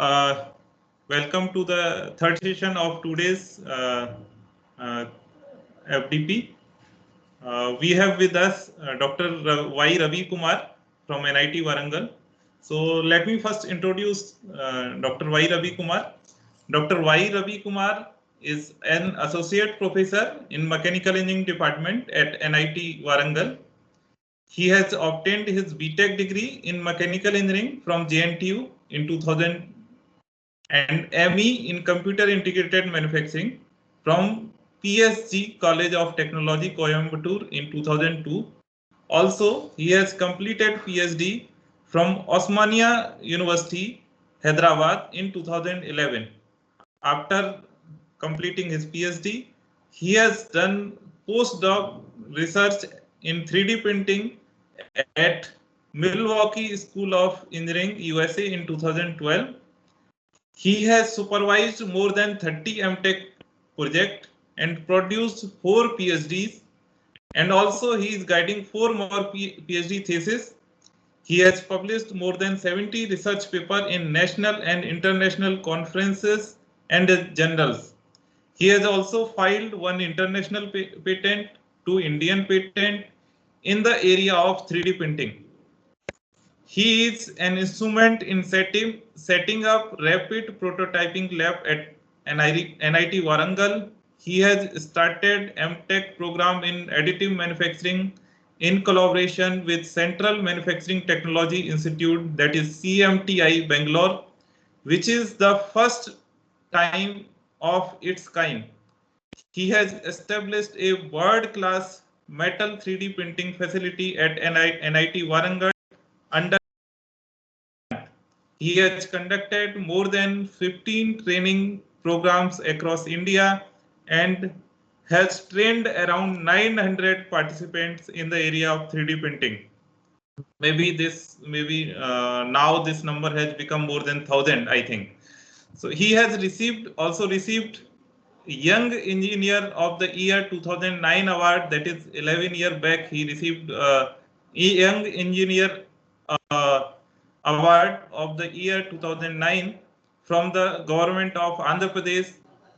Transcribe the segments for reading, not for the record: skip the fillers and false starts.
Uh, Welcome to the third session of today's uh, FDP. We have with us Dr. Y. Ravi Kumar from NIT Warangal. So let me first introduce Dr. Y. Ravi Kumar. Dr. Y. Ravi Kumar is an associate professor in mechanical engineering department at NIT Warangal. He has obtained his BTech degree in mechanical engineering from JNTU in 2000 and ME in Computer Integrated Manufacturing from PSG College of Technology, Coimbatore in 2002. Also, he has completed PhD from Osmania University, Hyderabad in 2011. After completing his PhD, he has done postdoc research in 3D printing at Milwaukee School of Engineering, USA in 2012. He has supervised more than 30 MTech projects and produced 4 PhDs, and also he is guiding 4 more PhD theses. He has published more than 70 research papers in national and international conferences and journals. He has also filed one international patent, 2 Indian patents in the area of 3D printing. He is an instrument in setting up rapid prototyping lab at NIT Warangal. He has started MTech program in additive manufacturing in collaboration with Central Manufacturing Technology Institute, that is CMTI Bangalore, which is the first time of its kind. He has established a world-class metal 3D printing facility at NIT Warangal under. He has conducted more than 15 training programs across India and has trained around 900 participants in the area of 3D printing. Maybe now this number has become more than 1,000, I think. So he has also received Young Engineer of the Year 2009 award. That is 11 years back. He received Young Engineer uh, Award of the Year 2009 from the government of Andhra Pradesh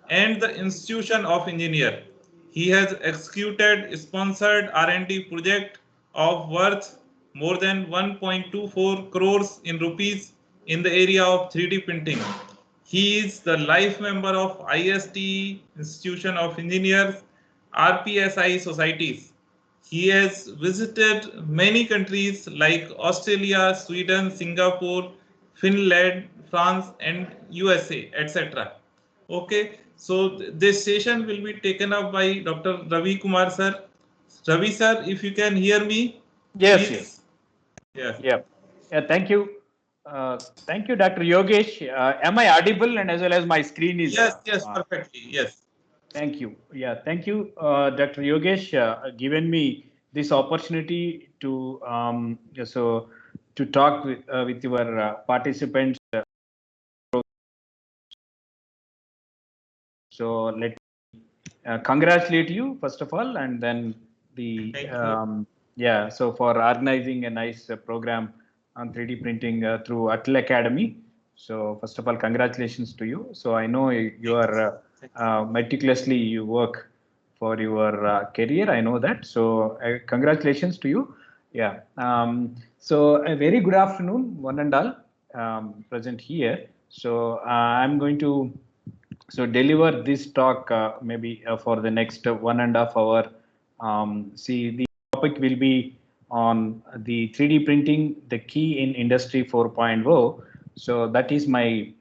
and the Institution of Engineer. He has executed sponsored R&D project of worth more than 1.24 crores in rupees in the area of 3D printing. He is the life member of IST Institution of Engineers, RPSI societies. He has visited many countries like Australia, Sweden, Singapore, Finland, France, and USA, etc. Okay, so this session will be taken up by Dr. Ravi Kumar sir. Ravi sir, if you can hear me, yes, please. Yes. Yeah. Thank you, Dr. Yogesh. Am I audible and as well as my screen is? Yes, perfectly. Yes. Thank you. Yeah, thank you, Dr. Yogesh, given me this opportunity to to talk with your participants. So let me congratulate you first of all, and then the yeah. So for organizing a nice program on 3D printing through Atal Academy. So first of all, congratulations to you. So I know you are meticulously you work for your career. I know that. So congratulations to you. Yeah. So a very good afternoon, one and all present here. So I'm going to deliver this talk maybe for the next 1.5 hour. See, the topic will be on the 3D printing, the key in Industry 4.0. So that is my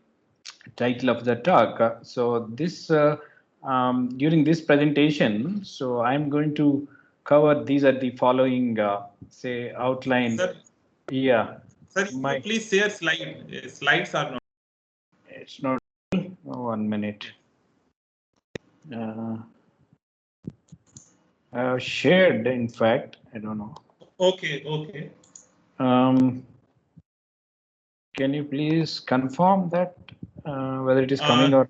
title of the talk. So this during this presentation, so I'm going to cover these are the following say outline. Sir, yeah. Sir, please share slide. Slides are not. It's not. 1 minute. Shared, in fact, I don't know. Okay. Can you please confirm that whether it is coming or?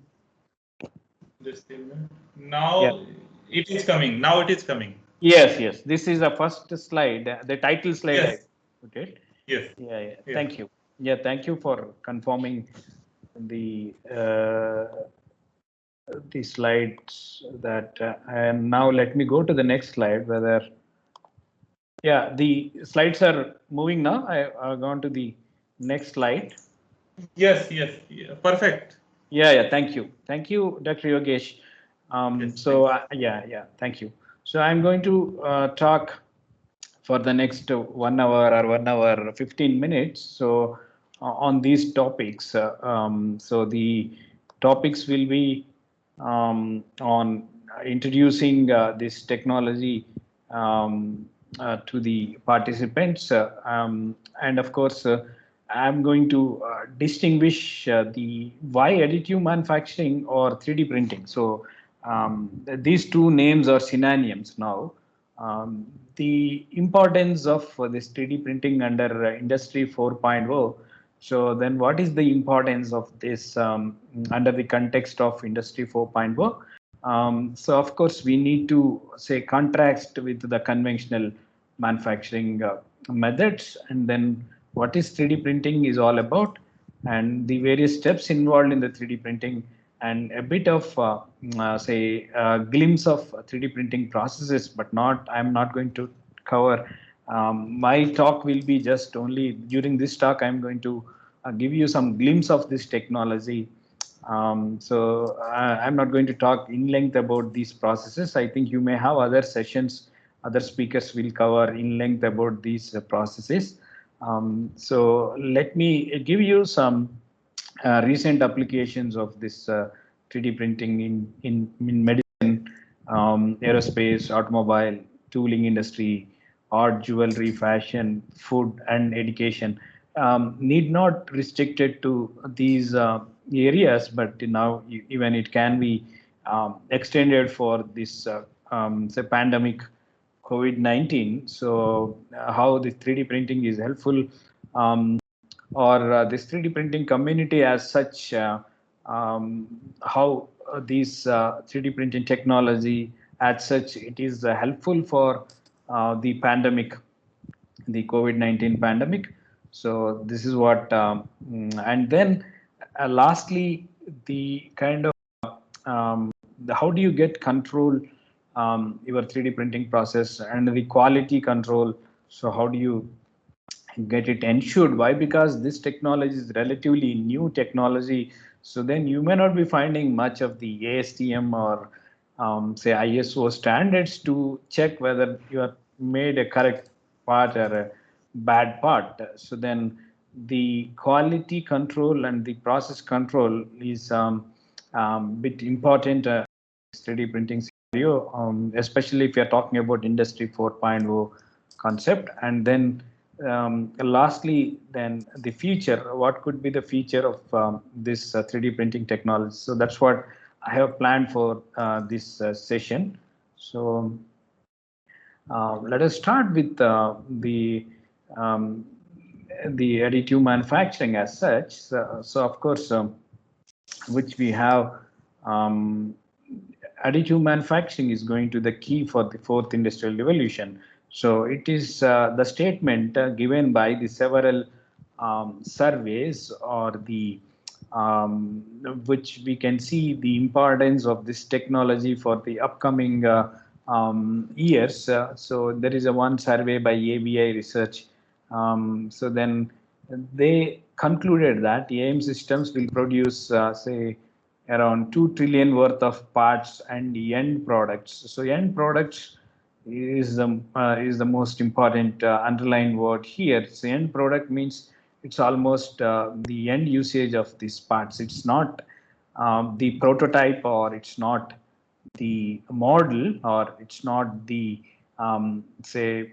Just a minute. Now it is coming. Now it is coming. Yes. This is the first slide, the title slide. Yes. I put it. Yes. Yeah. Thank you. Yeah, thank you for confirming the slides that and now let me go to the next slide. Whether the slides are moving now. I've gone to the next slide. Yes, perfect. Yeah. Thank you, Dr. Yogesh. Yes, so thank you. So I'm going to talk for the next 1 hour or 1 hour 15 minutes. So on these topics. So the topics will be on introducing this technology to the participants, and of course I'm going to distinguish the why additive manufacturing or 3D printing. So these two names are synonyms now. The importance of this 3D printing under Industry 4.0. So then what is the importance of this under the context of Industry 4.0? So of course we need to say contrast with the conventional manufacturing methods, and then what is 3D printing is all about, and the various steps involved in the 3D printing, and a bit of say a glimpse of 3D printing processes, but I'm not going to cover. My talk will be just only during this talk I'm going to give you some glimpse of this technology. So I'm not going to talk in length about these processes. I think you may have other sessions, other speakers will cover in length about these processes. So let me give you some recent applications of this 3D printing in medicine, aerospace, automobile, tooling industry, art, jewelry, fashion, food, and education. Need not restricted to these areas, but now even it can be extended for this say pandemic COVID-19. So how the 3D printing is helpful, or this 3D printing community as such, how these 3D printing technology as such, it is helpful for the pandemic, the COVID-19 pandemic. So this is what, and then lastly, the kind of how do you get control your 3D printing process and the quality control. So how do you get it ensured? Why? Because this technology is relatively new technology. So then you may not be finding much of the ASTM or say ISO standards to check whether you have made a correct part or a bad part. So then the quality control and the process control is bit important 3D printing scenario, especially if you're talking about Industry 4.0 concept. And then lastly, then the future, what could be the future of this 3D printing technology? So that's what I have planned for this session. So let us start with the additive manufacturing as such. So of course, which we have, additive manufacturing is going to the key for the fourth industrial revolution. So it is the statement given by the several surveys, or the which we can see the importance of this technology for the upcoming years. So there is a one survey by ABI Research. So then they concluded that AIM systems will produce, say, around 2 trillion worth of parts and end products. So end products is the most important underlying word here. So end product means it's almost the end usage of these parts. It's not the prototype, or it's not the model, or it's not the say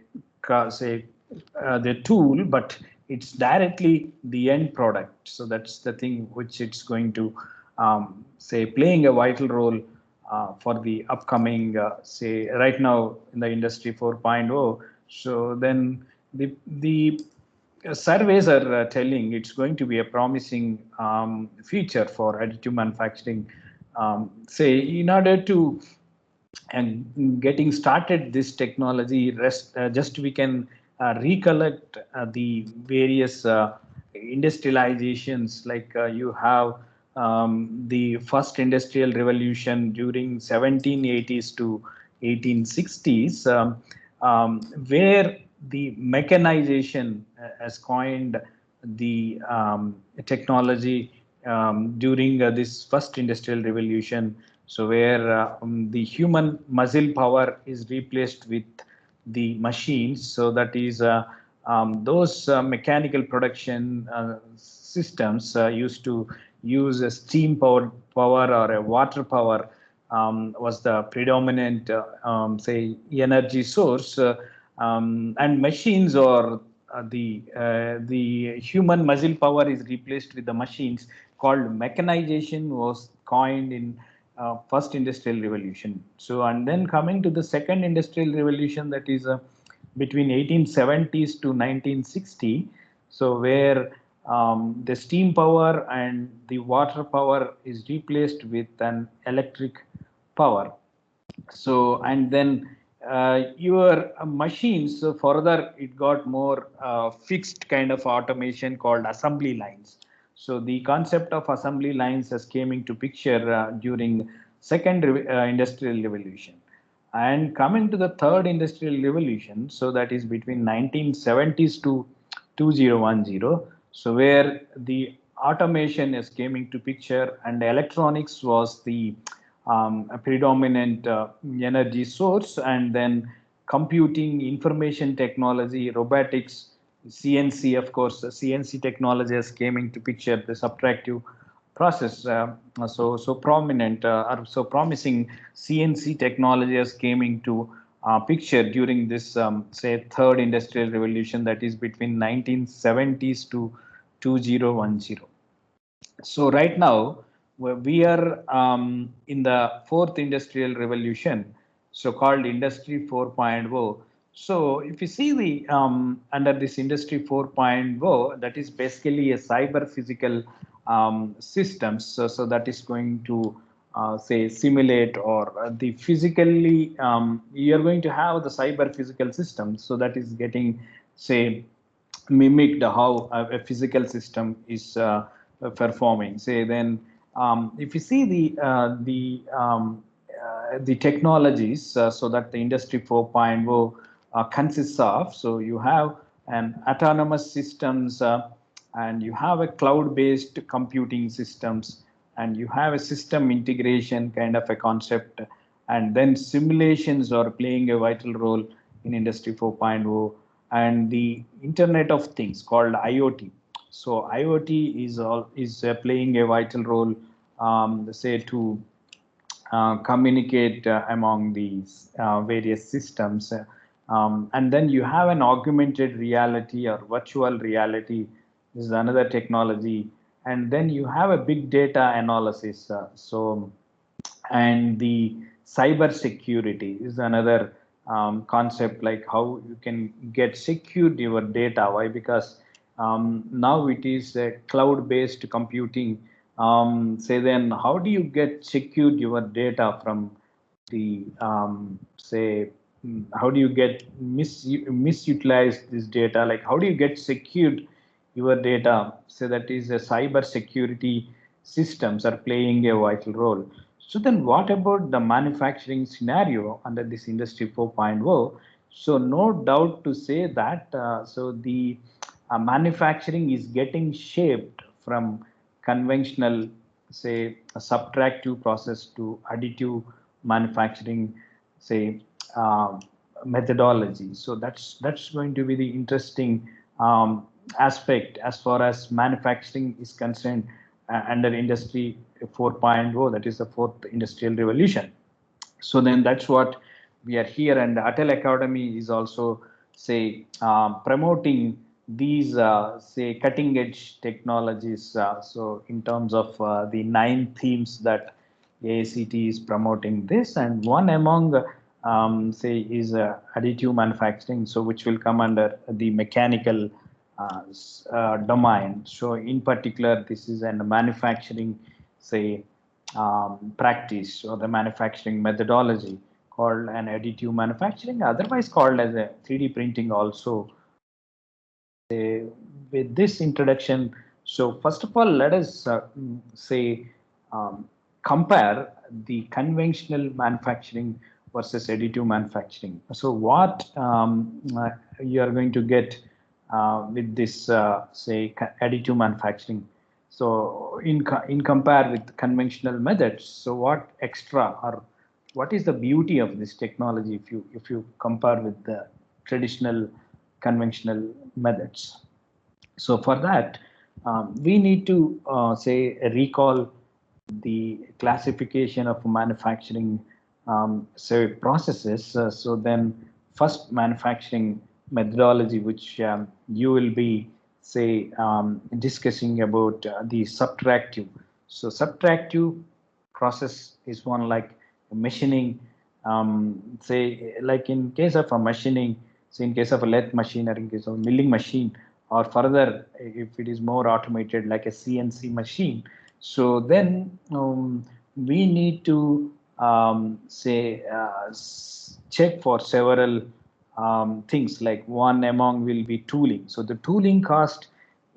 the tool, but it's directly the end product. So that's the thing which it's going to say playing a vital role for the upcoming say right now in the Industry 4.0. So then the surveys are telling it's going to be a promising future for additive manufacturing. Say in order to and getting started this technology, just we can recollect the various industrializations, like you have the first industrial revolution during 1780s to 1860s, where the mechanization has coined the technology during this first industrial revolution. So where the human muscle power is replaced with the machines. So that is those mechanical production systems used to use a steam power or a water power was the predominant say energy source, and machines or the human muscle power is replaced with the machines. Called mechanization was coined in first industrial revolution. So and then coming to the second industrial revolution, that is between 1870s to 1960. So where the steam power and the water power is replaced with an electric power. So and then your machines, so further it got more fixed kind of automation called assembly lines. So the concept of assembly lines has came into picture during second industrial revolution. And coming to the third industrial revolution, so that is between 1970s to 2010. So where the automation is came into picture and electronics was the a predominant energy source, and then computing, information technology, robotics, CNC, of course, CNC technology has came into picture, the subtractive process. So prominent or so promising CNC technology has came into picture during this say third industrial revolution, that is between 1970s to 2010. So right now we are in the fourth industrial revolution, so called Industry 4.0. So if you see the under this Industry 4.0, that is basically a cyber physical systems. So that is going to say simulate or the physically you are going to have the cyber physical systems. So that is getting say mimicked how a physical system is performing. Say then, if you see the technologies, so that the Industry 4.0 consists of. So you have an autonomous systems, and you have a cloud-based computing systems, and you have a system integration kind of a concept, and then simulations are playing a vital role in Industry 4.0, and the Internet of Things called IoT. So IoT is playing a vital role, say to communicate among these various systems. And then you have an augmented reality or virtual reality. This is another technology. And then you have a big data analysis. And the cyber security is another concept, like how you can get secured your data. Why? Because now it is a cloud-based computing. Say then, how do you get secured your data from the say? How do you get misutilize this data? Like how do you get secured your data? So that is a cyber security systems are playing a vital role. So then what about the manufacturing scenario under this Industry 4.0? So no doubt to say that so the manufacturing is getting shaped from conventional, say, a subtractive process to additive manufacturing, say, methodology. So that's going to be the interesting aspect as far as manufacturing is concerned under Industry 4.0, that is the fourth industrial revolution. So then that's what we are here, and Atal Academy is also say promoting these say cutting edge technologies. So in terms of the 9 themes that AICT is promoting this, and one among say is additive manufacturing, so which will come under the mechanical domain. So in particular, this is a manufacturing say practice or the manufacturing methodology called an additive manufacturing, otherwise called as a 3D printing also. With this introduction, So first of all, let us say compare the conventional manufacturing versus additive manufacturing. So what you are going to get with this say additive manufacturing. So in compare with conventional methods, so what extra or what is the beauty of this technology if you compare with the traditional conventional methods? So for that, we need to say recall the classification of manufacturing say processes. So then first manufacturing methodology, which you will be say discussing about the subtractive. So subtractive process is one like machining, say like in case of a machining, so in case of a lathe machine or in case of a milling machine, or further if it is more automated like a CNC machine. So then we need to say check for several things, like one among will be tooling. So the tooling cost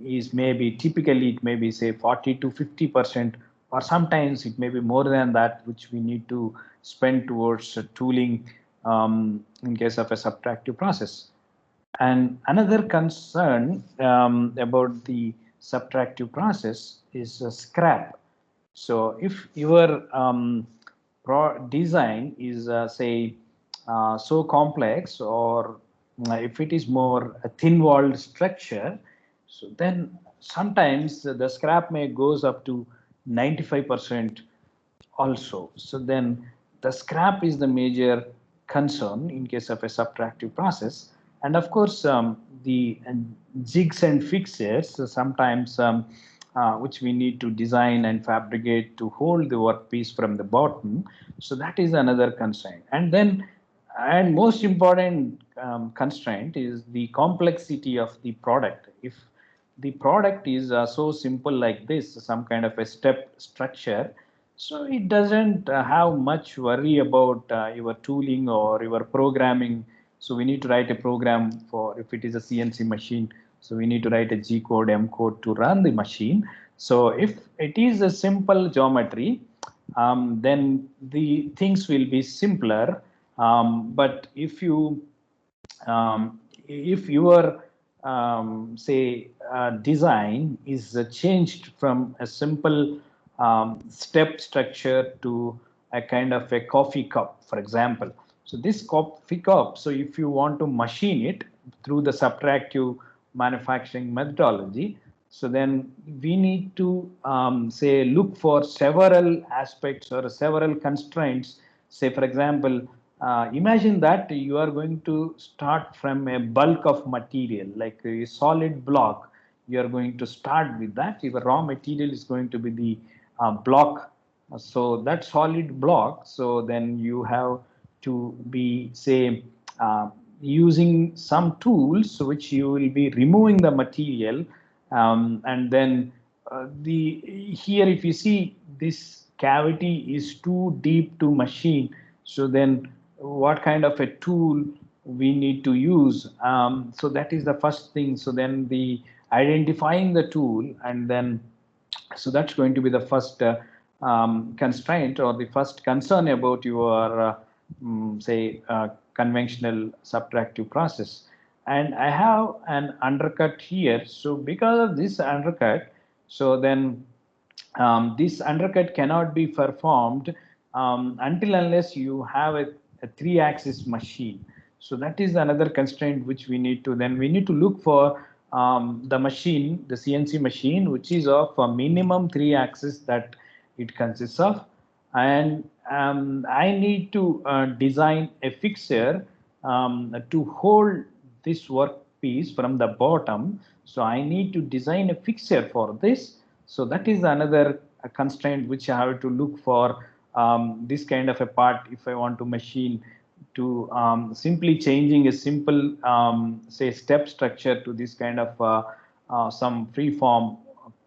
is maybe typically it may be say 40 to 50%, or sometimes it may be more than that, which we need to spend towards tooling in case of a subtractive process. And another concern about the subtractive process is scrap. So if your design is say so complex, or if it is more a thin-walled structure, so then sometimes the scrap may goes up to 95% also. So then the scrap is the major concern in case of a subtractive process. And of course, the jigs and fixtures sometimes which we need to design and fabricate to hold the workpiece from the bottom. So that is another constraint. And then, and most important constraint is the complexity of the product. If the product is so simple like this, some kind of a step structure, so it doesn't have much worry about your tooling or your programming. So we need to write a program for, if it is a CNC machine, so we need to write a G code, M code to run the machine. So if it is a simple geometry, then the things will be simpler. But if you if your say design is changed from a simple step structure to a kind of a coffee cup, for example. So this coffee cup, so if you want to machine it through the subtractive manufacturing methodology, so then we need to say look for several aspects or several constraints. Say for example, imagine that you are going to start from a bulk of material like a solid block. You are going to start with that. Your raw material is going to be the block. So that solid block, so then you have to be say using some tools which you will be removing the material, and then the here if you see this cavity is too deep to machine, so then what kind of a tool we need to use. So that is the first thing. So then the identifying the tool, and then so that's going to be the first constraint or the first concern about your say conventional subtractive process. And I have an undercut here. So because of this undercut, so then this undercut cannot be performed until unless you have a three-axis machine. So that is another constraint which we need to, then we need to look for the machine, the CNC machine, which is of a minimum three axis that it consists of. And I need to design a fixture to hold this workpiece from the bottom. So I need to design a fixture for this. So that is another constraint which I have to look for this kind of a part if I want to machine to simply changing a simple say step structure to this kind of some free-form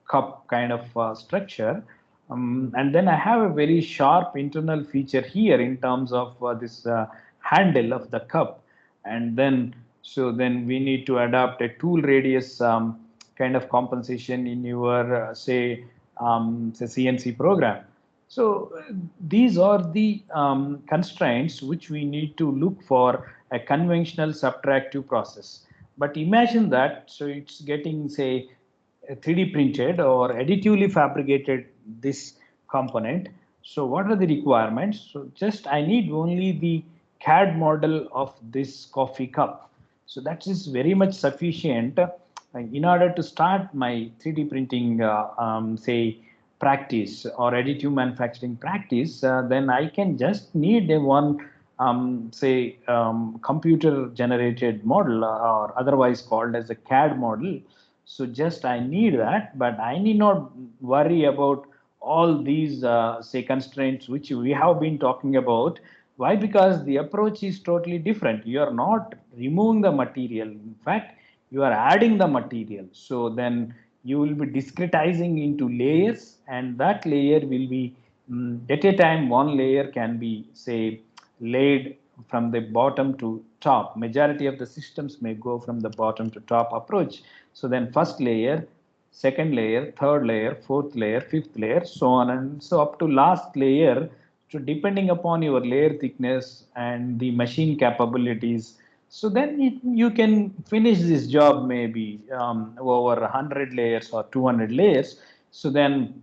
cup kind of structure. And then I have a very sharp internal feature here in terms of this handle of the cup. And then so then we need to adapt a tool radius kind of compensation in your say CNC program. So these are the constraints which we need to look for a conventional subtractive process. But imagine that, so it's getting say 3D printed or additively fabricated this component. So what are the requirements? So just I need only the CAD model of this coffee cup. So that is very much sufficient in order to start my 3D printing say practice or additive manufacturing practice. Then I can just need a one say computer generated model or otherwise called as a CAD model. So just I need that, but I need not worry about all these say constraints which we have been talking about. Why? Because the approach is totally different. You are not removing the material. In fact, you are adding the material. So then you will be discretizing into layers, and that layer will be at a time one layer can be say laid from the bottom to top. Majority of the systems may go from the bottom to top approach. So then first layer, second layer, third layer, fourth layer, fifth layer, so on and so up to last layer. So depending upon your layer thickness and the machine capabilities, so then you can finish this job maybe over 100 layers or 200 layers. So then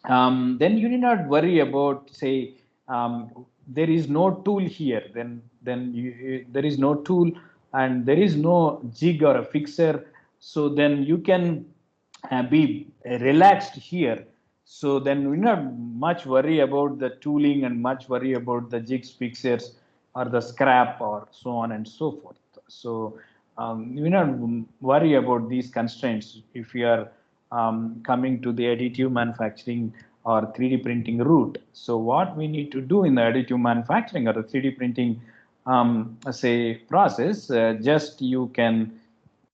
you need not worry about say there is no tool here. Then there is no tool and there is no jig or a fixer. So then you can be relaxed here. So then we not much worry about the tooling and much worry about the jigs, fixers, or the scrap, or so on and so forth. So we not worry about these constraints if you are coming to the additive manufacturing or 3D printing route. So what we need to do in the additive manufacturing or the 3D printing say process, just you can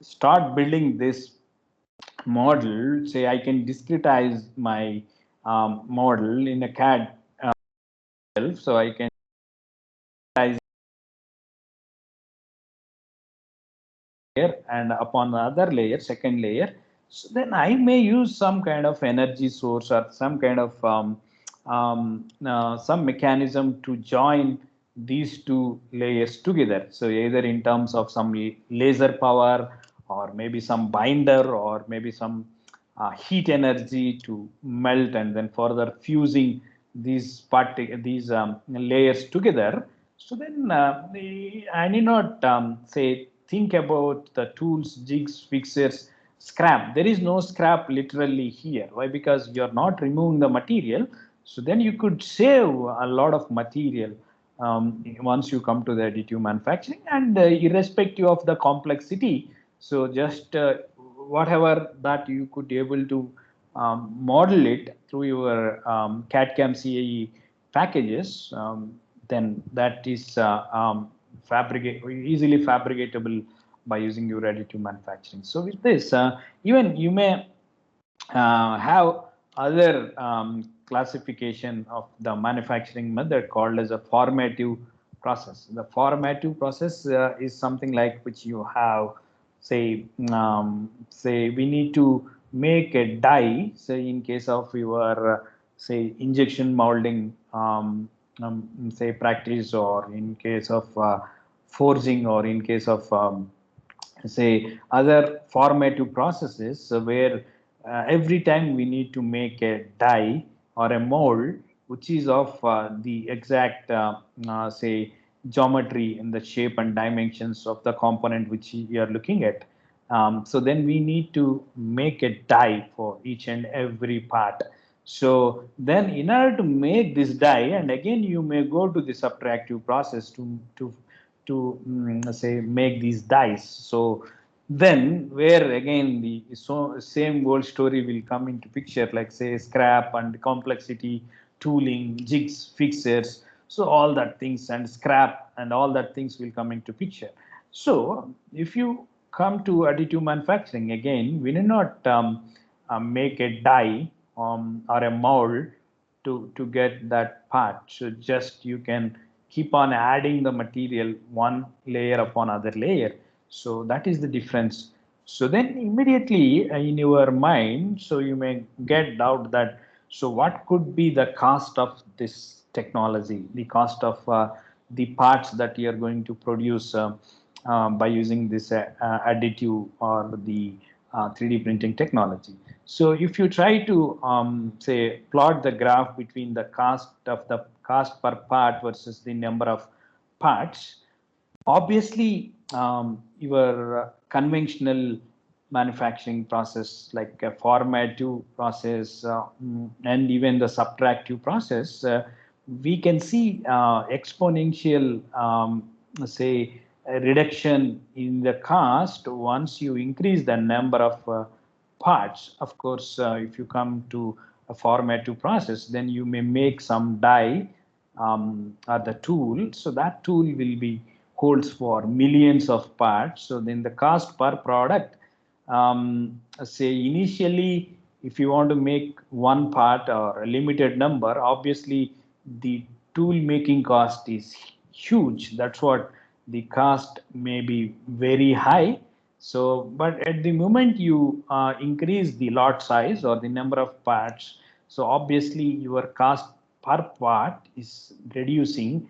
start building this model. Say I can discretize my model in a CAD so I can layer, and upon the other layer, second layer, so then I may use some kind of energy source or some kind of some mechanism to join these two layers together. So either in terms of some laser power or maybe some binder or maybe some heat energy to melt and then further fusing these layers together. So then I need not say think about the tools, jigs, fixers, scrap. There is no scrap literally here. Why? Because you are not removing the material. So then you could save a lot of material once you come to the additive manufacturing, and irrespective of the complexity. So just whatever that you could able to model it through your CAD/CAM CAE packages, then that is easily fabricatable by using your additive manufacturing. So with this, even you may have other classification of the manufacturing method called as a formative process. The formative process is something like which you have say we need to make a die, say in case of your say injection molding say practice, or in case of forging, or in case of say other formative processes where every time we need to make a die or a mold which is of the exact say geometry in the shape and dimensions of the component which you are looking at. So then we need to make a die for each and every part. So then in order to make this die, and again you may go to the subtractive process to say make these dies. So then where again the same old story will come into picture, like say scrap and complexity, tooling, jigs, fixers, so all that things, and scrap and all that things will come into picture. So if you come to additive manufacturing, again we need not make a die or a mold to get that part. So just you can keep on adding the material one layer upon other layer. So that is the difference So then immediately in your mind, so you may get doubt that, so what could be the cost of this technology, the cost of the parts that you are going to produce by using this additive or the 3D printing technology. So if you try to say plot the graph between the cost per part versus the number of parts, obviously your conventional manufacturing process like a formative process and even the subtractive process, we can see exponential say a reduction in the cost once you increase the number of parts. Of course, if you come to a formative process, then you may make some die or the tool. So that tool will be holds for millions of parts. So then the cost per product, say initially, if you want to make one part or a limited number, obviously the tool making cost is huge. That's what the cost may be very high. So, but at the moment you increase the lot size or the number of parts, so obviously your cost per part is reducing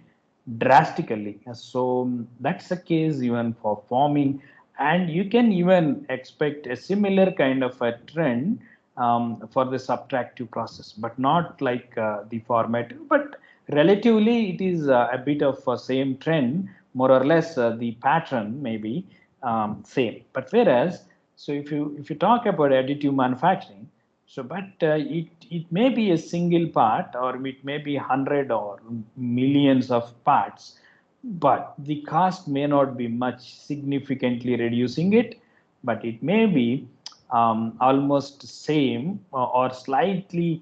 drastically. So that's the case even for forming, and you can even expect a similar kind of a trend for the subtractive process, but not like the formative, but relatively it is a bit of a same trend, more or less the pattern may be same. But whereas, so if you talk about additive manufacturing, so but it may be a single part or it may be 100 or millions of parts, but the cost may not be much significantly reducing it, but it may be almost same or slightly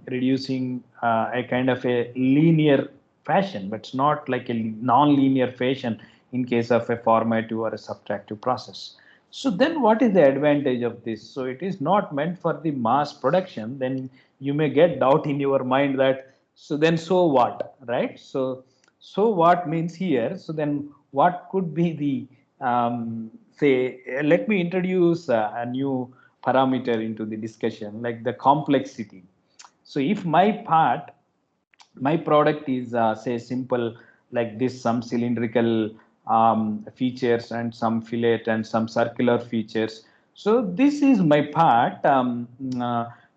reducing a kind of a linear fashion, but it's not like a non-linear fashion in case of a formative or a subtractive process. So then what is the advantage of this? So it is not meant for the mass production. Then you may get doubt in your mind that, so then so what, right? So what means here, so then what could be the say, let me introduce a new parameter into the discussion, like the complexity. So if my product is say simple like this, some cylindrical features and some fillet and some circular features, so this is my part.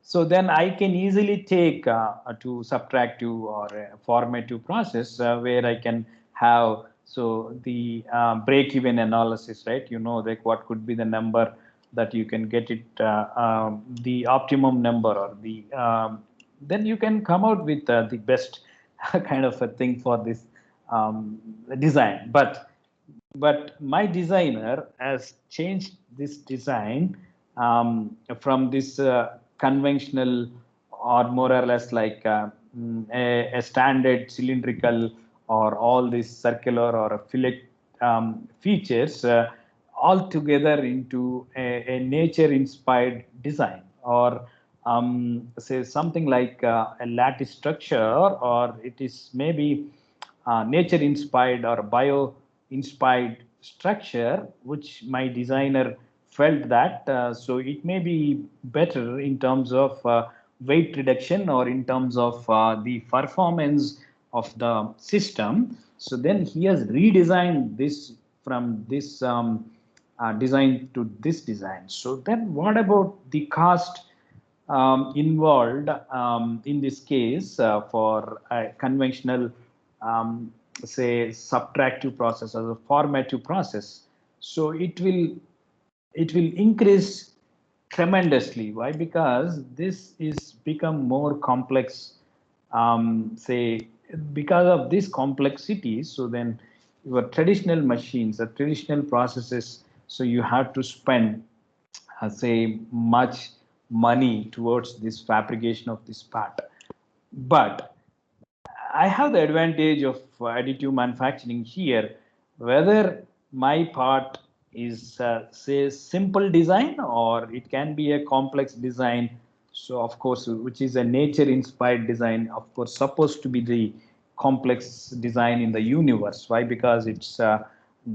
So then I can easily take to subtractive or formative process where I can have so the break-even analysis, right? You know, like what could be the number that you can get it the optimum number or the then you can come out with the best kind of a thing for this design. But my designer has changed this design from this conventional or more or less like a standard cylindrical or all these circular or a fillet features all together into a nature inspired design, or say something like a lattice structure, or it is maybe nature inspired or bio inspired structure, which my designer felt that so it may be better in terms of weight reduction or in terms of the performance of the system. So then he has redesigned this from this design to this design. So then what about the cost involved in this case for a conventional say subtractive process or a formative process? So it will increase tremendously. Why? Because this is become more complex, say because of this complexity. So then your traditional machines, the traditional processes, so you have to spend say much money towards this fabrication of this part. But I have the advantage of additive manufacturing here, whether my part is say simple design or it can be a complex design. So of course, which is a nature inspired design, of course, supposed to be the complex design in the universe. Why? Because it's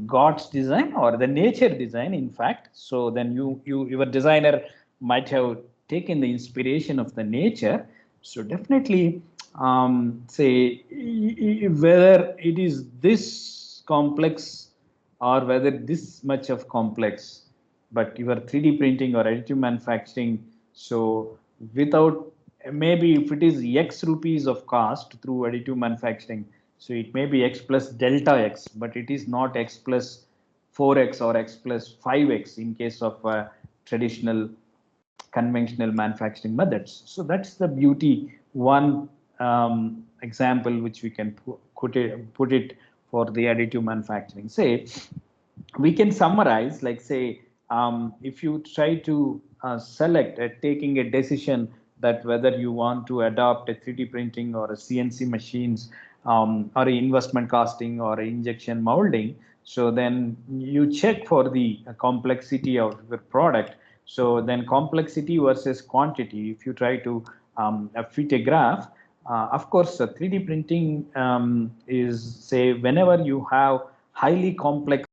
God's design or the nature design, in fact. So then your designer might have taken the inspiration of the nature. So definitely, say whether it is this complex or whether this much of complex, but you are 3D printing or additive manufacturing. So without, maybe if it is X rupees of cost through additive manufacturing, so it may be X plus delta X, but it is not X plus 4X or X plus 5X in case of traditional conventional manufacturing methods. So that's the beauty. One example which we can put it for the additive manufacturing. Say, we can summarize, like say, if you try to select taking a decision that whether you want to adopt a 3D printing or a CNC machines, or a investment costing or a injection molding, so then you check for the complexity of the product. So then complexity versus quantity, if you try to fit a graph, of course 3D printing is, say, whenever you have highly complex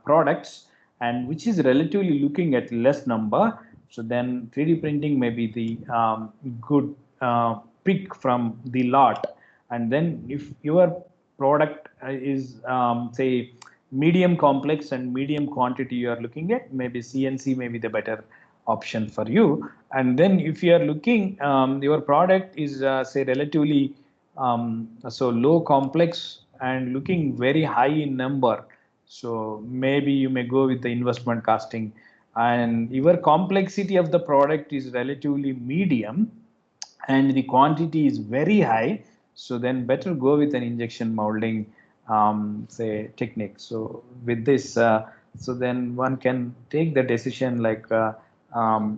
products and which is relatively looking at less number, so then 3D printing may be the good pick from the lot. And then if your product is say medium complex and medium quantity you are looking at, maybe CNC may be the better option for you. And then if you are looking, your product is say relatively so low complex and looking very high in number, so maybe you may go with the investment casting. And your complexity of the product is relatively medium and the quantity is very high, so then better go with an injection molding say technique. So with this, so then one can take the decision like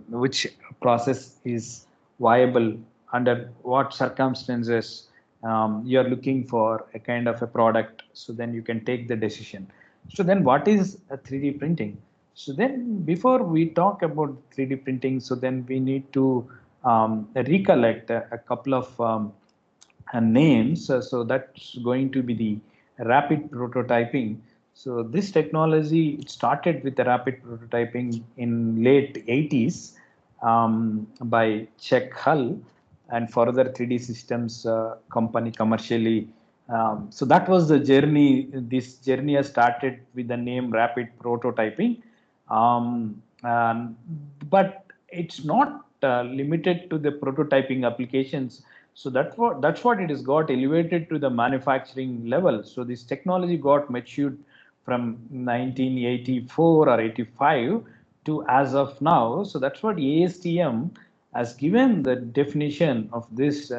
which process is viable under what circumstances you are looking for a kind of a product, so then you can take the decision. So then what is a 3D printing? So then before we talk about 3D printing, so then we need to recollect a couple of names. So that's going to be the rapid prototyping. So this technology, it started with the rapid prototyping in late 80s by Czech Hull, and further 3D Systems company commercially. So that was the journey. This journey has started with the name rapid prototyping. But it's not limited to the prototyping applications. So that's what it has got elevated to the manufacturing level. So this technology got matured from 1984 or 85 to as of now. So that's what ASTM has given the definition of this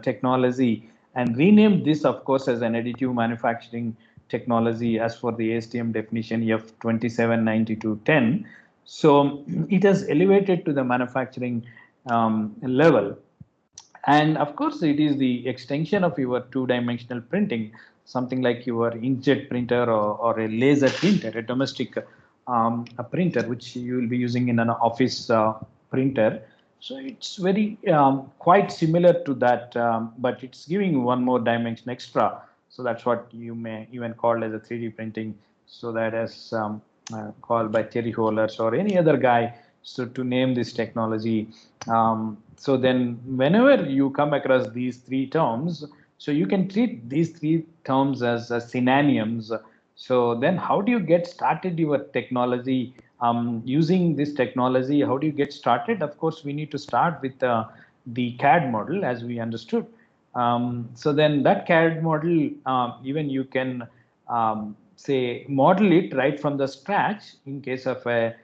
technology and renamed this, of course, as an additive manufacturing technology as for the ASTM definition F279210. So it has elevated to the manufacturing level. And of course, it is the extension of your two-dimensional printing, something like your inkjet printer or a laser printer, a domestic a printer, which you will be using in an office printer. So it's very quite similar to that, but it's giving one more dimension extra. So that's what you may even call as a 3D printing. So that is called by Terry Hollers or any other guy. So to name this technology. So then whenever you come across these three terms, so you can treat these three terms as synonyms. So then how do you get started your technology? Using this technology, how do you get started? Of course, we need to start with the CAD model, as we understood. So then that CAD model, even you can say model it right from the scratch in case of a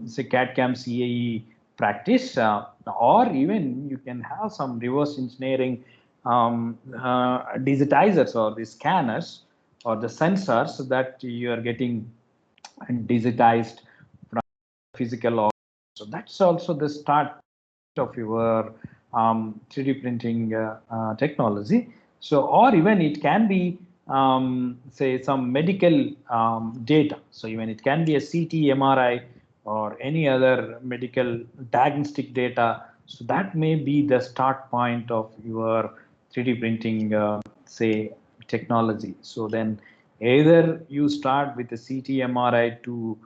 say CAD/CAM CAE practice, or even you can have some reverse engineering digitizers or the scanners or the sensors that you are getting digitized from physical objects. So that's also the start of your 3D printing technology. So, or even it can be say some medical data. So even it can be a CT, MRI, or any other medical diagnostic data. So that may be the start point of your 3D printing say technology. So then either you start with the CT MRI to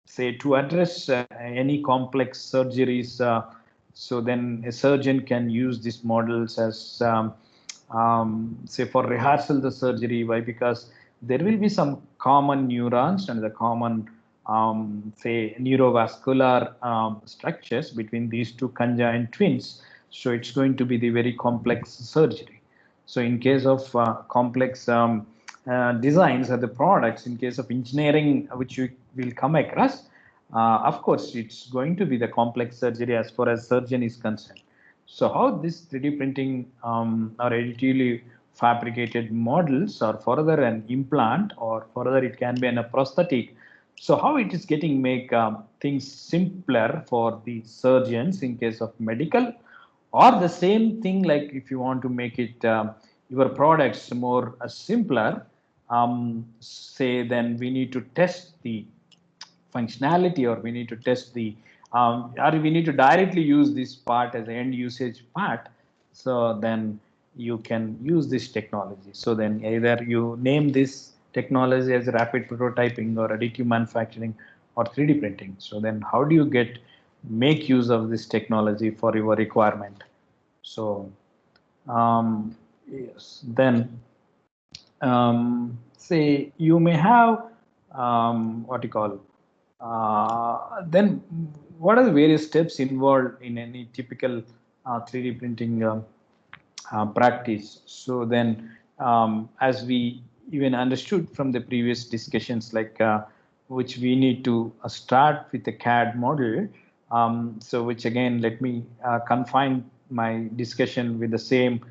say to address any complex surgeries. So then a surgeon can use these models as say for rehearsal the surgery. Why? Because there will be some common neurons and the common say neurovascular structures between these two conjoined twins. So it's going to be the very complex surgery. So in case of complex designs or the products, in case of engineering, which you will come across, of course, it's going to be the complex surgery as far as surgeon is concerned. So how this 3D printing or additively fabricated models or further an implant or further it can be a prosthetic. So how it is getting make things simpler for the surgeons in case of medical, or the same thing like if you want to make it your products more simpler, say then we need to test the functionality or we need to test the or we need to directly use this part as an end usage part. So then you can use this technology. So then either you name this technology as rapid prototyping or additive manufacturing or 3D printing. So then how do you make use of this technology for your requirement? So yes, then say you may have what you call then what are the various steps involved in any typical 3D printing practice? So then as we even understood from the previous discussions, like which we need to start with the CAD model. So which again, let me confine my discussion with the same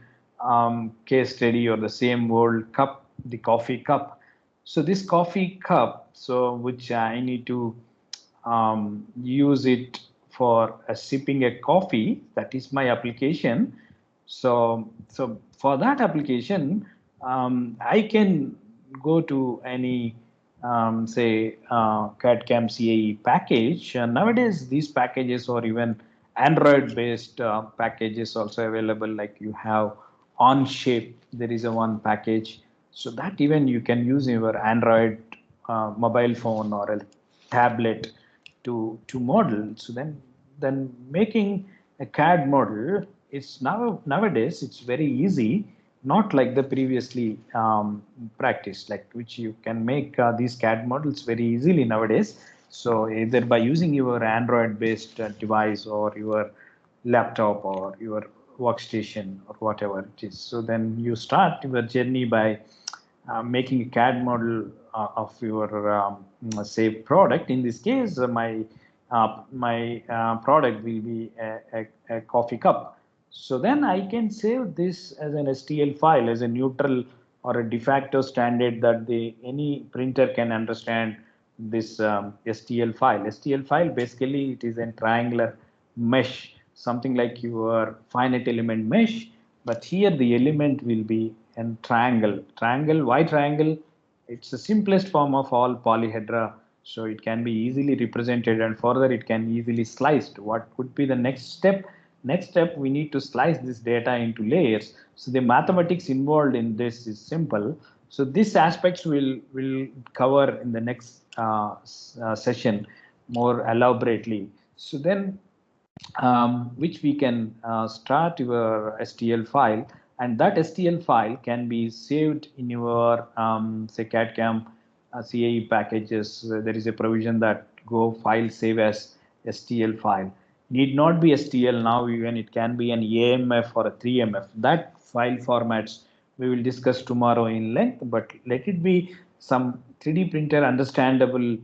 case study or the same world cup, the coffee cup. So this coffee cup, so which I need to use it for sipping a coffee, that is my application. So for that application, I can go to any say CAD/CAM CAE package. Nowadays, these packages or even Android-based packages also available. Like you have Onshape, there is a one package. So that even you can use in your Android mobile phone or a tablet to model. So then making a CAD model is nowadays it's very easy, not like the previously practiced, like which you can make these CAD models very easily nowadays. So either by using your Android based device or your laptop or your workstation or whatever it is. So then you start your journey by making a CAD model of your say product. In this case, my product will be a coffee cup. So then I can save this as an STL file, as a neutral or a de facto standard that any printer can understand this STL file. STL file basically it is a triangular mesh, something like your finite element mesh, but here the element will be a triangle. Triangle, why triangle? It's the simplest form of all polyhedra, so it can be easily represented and further it can easily sliced. What would be the next step? Next step, we need to slice this data into layers. So the mathematics involved in this is simple. So these aspects will cover in the next session more elaborately. So then which we can start your STL file, and that STL file can be saved in your say CAD/CAM CAE packages. There is a provision that go file save as STL file. Need not be STL now, even it can be an AMF or a 3MF. That file formats we will discuss tomorrow in length, but let it be some 3D printer understandable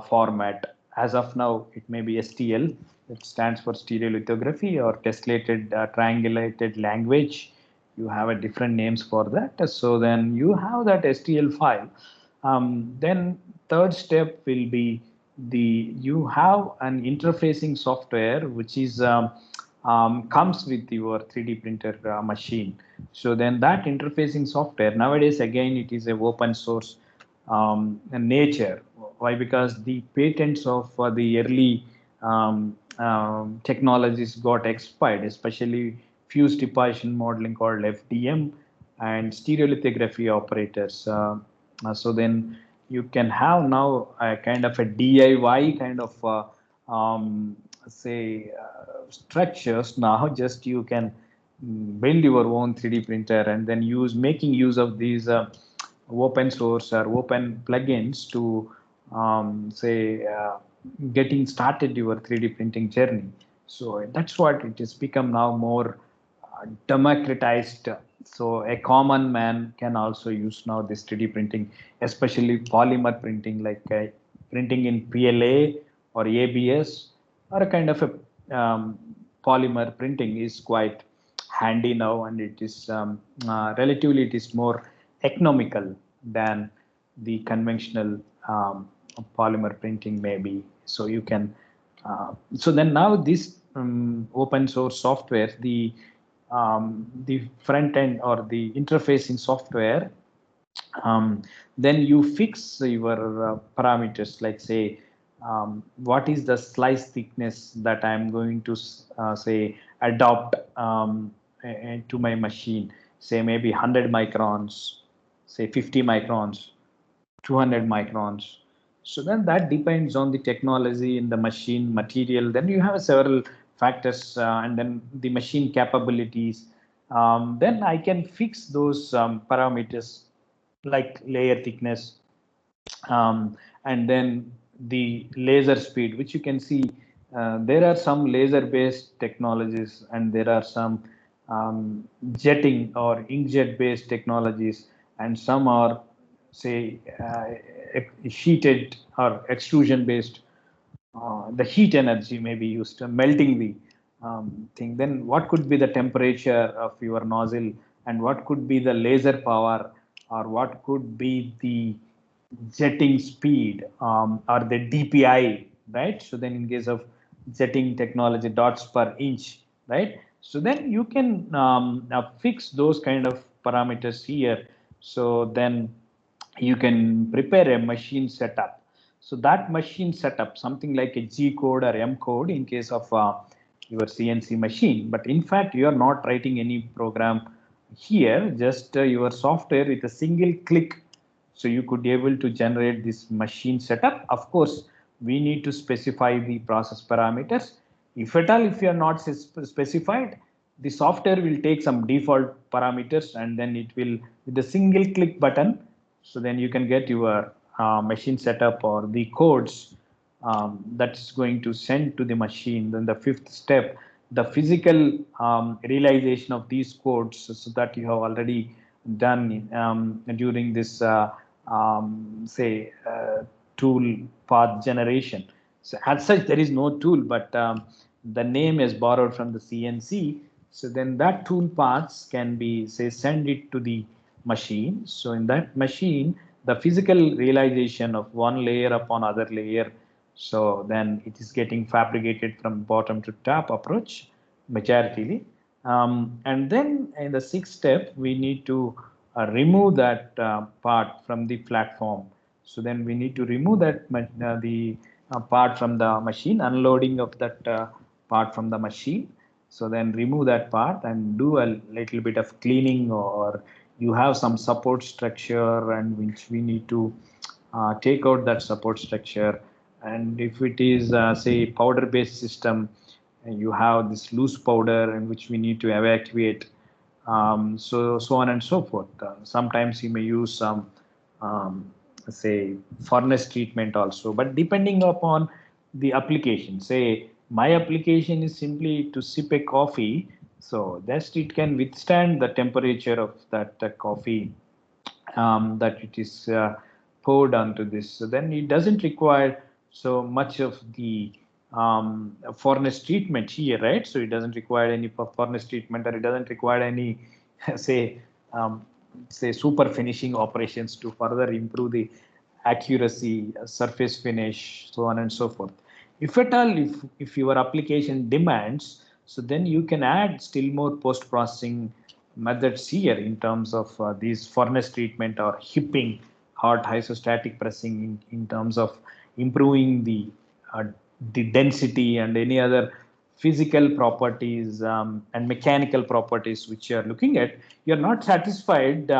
format. As of now, it may be STL, it stands for stereolithography, or tessellated triangulated language. You have a different names for that. So then you have that STL file. Then third step will be you have an interfacing software which is comes with your 3D printer machine. So then that interfacing software nowadays again it is a open source nature. Why? Because the patents of the early technologies got expired, especially fused deposition modeling called FDM. and stereolithography operators. So then you can have now a kind of a DIY kind of say structures. Now just you can build your own 3D printer and then making use of these open source or open plugins to say getting started your 3D printing journey. So that's what it has become now more democratized. So a common man can also use now this 3D printing, especially polymer printing, like printing in PLA or ABS, or a kind of a polymer printing is quite handy now, and it is relatively it is more economical than the conventional polymer printing maybe. So you can so then now this open source software, the front end or the interfacing software, then you fix your parameters, like say what is the slice thickness that I'm going to say adopt to my machine, say maybe 100 microns, say 50 microns, 200 microns. So then that depends on the technology in the machine material. Then you have several factors and then the machine capabilities. Then I can fix those parameters like layer thickness, and then the laser speed, which you can see there are some laser based technologies and there are some jetting or inkjet based technologies, and some are say sheeted or extrusion based. The heat energy may be used to melting the thing. Then what could be the temperature of your nozzle, and what could be the laser power, or what could be the jetting speed, or the DPI, right? So then in case of jetting technology, dots per inch, right? So then you can fix those kind of parameters here. So then you can prepare a machine setup. So that machine setup, something like a G code or M code in case of your CNC machine. But in fact, you are not writing any program here, just your software with a single click. So you could be able to generate this machine setup. Of course, we need to specify the process parameters. If at all, if you are not specified, the software will take some default parameters and then it will, with a single click button, so then you can get your machine setup or the codes that's going to send to the machine. Then the fifth step, the physical realization of these codes, so that you have already done during this say tool path generation. So as such, there is no tool, but the name is borrowed from the CNC. So then that tool paths can be, say, send it to the machine. So in that machine, the physical realization of one layer upon other layer, so then it is getting fabricated from bottom to top approach majoritarily. And then in the sixth step, we need to remove that part from the platform. So then we need to remove that the part from the machine, unloading of that part from the machine. So then remove that part and do a little bit of cleaning, or you have some support structure and which we need to take out that support structure. And if it is say powder based system, you have this loose powder in which we need to evacuate, so on and so forth. Sometimes you may use some say furnace treatment also, but depending upon the application. Say my application is simply to sip a coffee, so that it can withstand the temperature of that coffee that it is poured onto this. So then it doesn't require so much of the furnace treatment here, right? So it doesn't require any furnace treatment, or it doesn't require any say say super finishing operations to further improve the accuracy, surface finish, so on and so forth. If at all, if your application demands, so then you can add still more post processing methods here in terms of these furnace treatment or hipping, hot isostatic pressing in terms of improving the density and any other physical properties and mechanical properties which you are looking at, you're not satisfied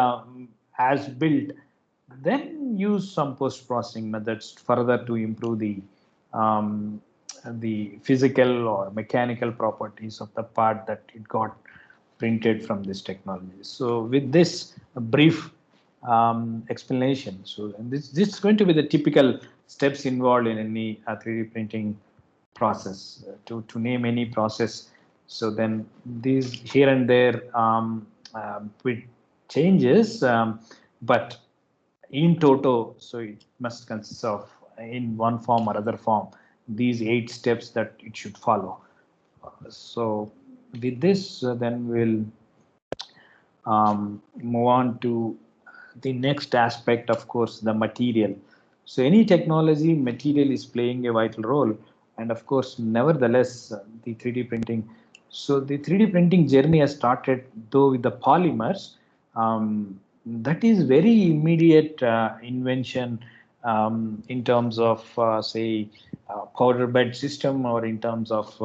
as built, then use some post-processing methods further to improve the physical or mechanical properties of the part that it got printed from this technology. So with this brief explanation, so this is going to be the typical steps involved in any 3D printing process, to name any process. So then these here and there with changes, but in toto, so it must consist of, in one form or other form, these 8 steps that it should follow. So with this, then we'll move on to the next aspect, of course, the material. So any technology, material is playing a vital role. And of course, nevertheless, the 3D printing. So the 3D printing journey has started, though, with the polymers. That is very immediate invention in terms of, say, powder bed system, or in terms of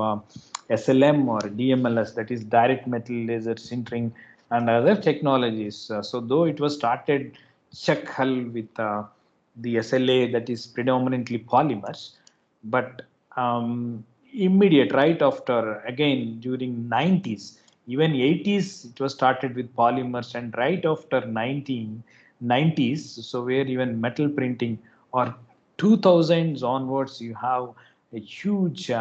SLM or DMLS, that is direct metal laser sintering, and other technologies. So though it was started Chuck Hull with the SLA, that is predominantly polymers, but immediate right after, again during 90s, even 80s, it was started with polymers, and right after 1990s, so where even metal printing, or 2000s onwards, you have a huge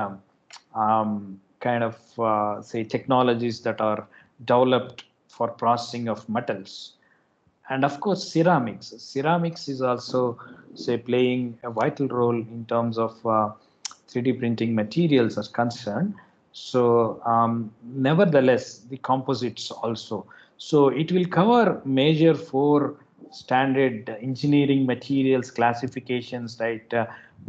kind of say technologies that are developed for processing of metals. And of course, ceramics is also, say, playing a vital role in terms of 3D printing materials are concerned. So nevertheless, the composites also, so it will cover major 4 standard engineering materials classifications, right?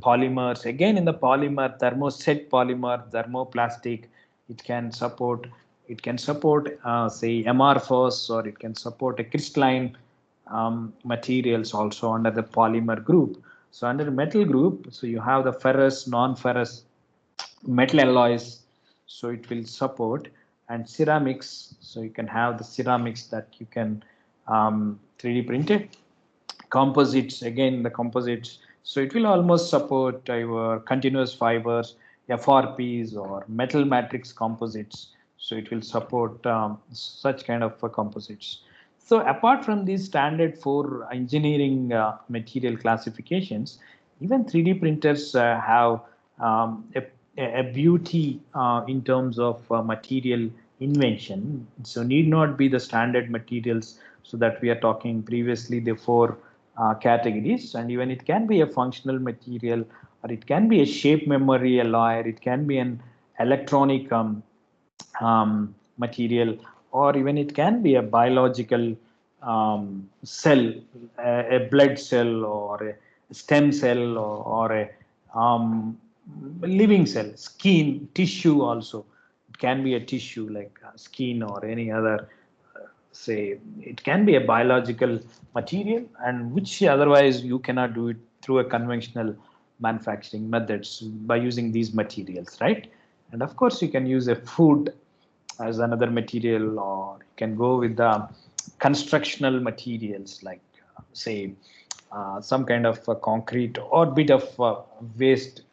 Polymers, again, in the polymer, thermoset polymer, thermoplastic, it can support, say, amorphous, or it can support a crystalline materials also under the polymer group. So under the metal group, so you have the ferrous, non-ferrous, metal alloys, so it will support, and ceramics, so you can have the ceramics that you can 3D print it. Composites, again the composites, so it will almost support your continuous fibers, FRPs, or metal matrix composites, so it will support such kind of composites. So apart from these standard 4 engineering material classifications, even 3D printers have a beauty in terms of material invention. So need not be the standard materials, so that we are talking previously the 4 categories, and even it can be a functional material, or it can be a shape memory alloy, it can be an electronic material, or even it can be a biological cell, a blood cell, or a stem cell, or a living cell, skin, tissue also. It can be a tissue like skin or any other, say, it can be a biological material, and which otherwise you cannot do it through a conventional manufacturing methods by using these materials, right? And of course, you can use a food as another material, or you can go with the constructional materials like say some kind of concrete, or bit of waste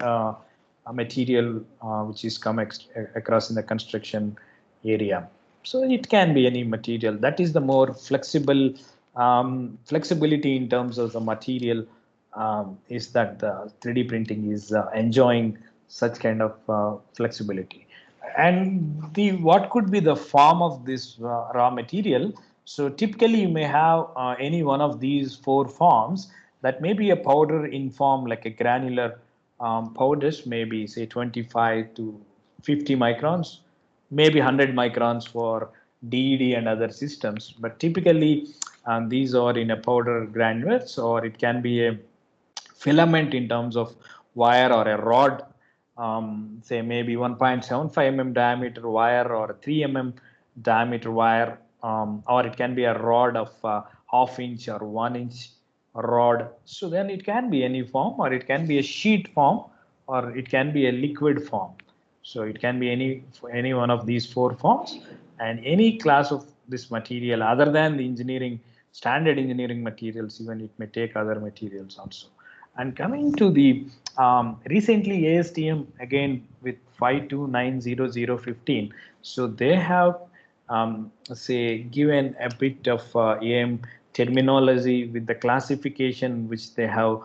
material which is come across in the construction area. So it can be any material. That is the more flexible flexibility in terms of the material, is that the 3D printing is enjoying such kind of flexibility. And the what could be the form of this raw material? So typically you may have any one of these 4 forms. That may be a powder in form, like a granular powders, maybe say 25 to 50 microns, maybe 100 microns for DED and other systems. But typically these are in a powder granules, or it can be a filament in terms of wire, or a rod, say maybe 1.75 mm diameter wire, or 3 mm diameter wire, or it can be a rod of ½ inch or 1 inch rod. So then it can be any form, or it can be a sheet form, or it can be a liquid form. So it can be any one of these 4 forms, and any class of this material other than the engineering standard engineering materials. Even it may take other materials also. And coming to the recently ASTM again with 52900015, so they have say given a bit of AM terminology with the classification which they have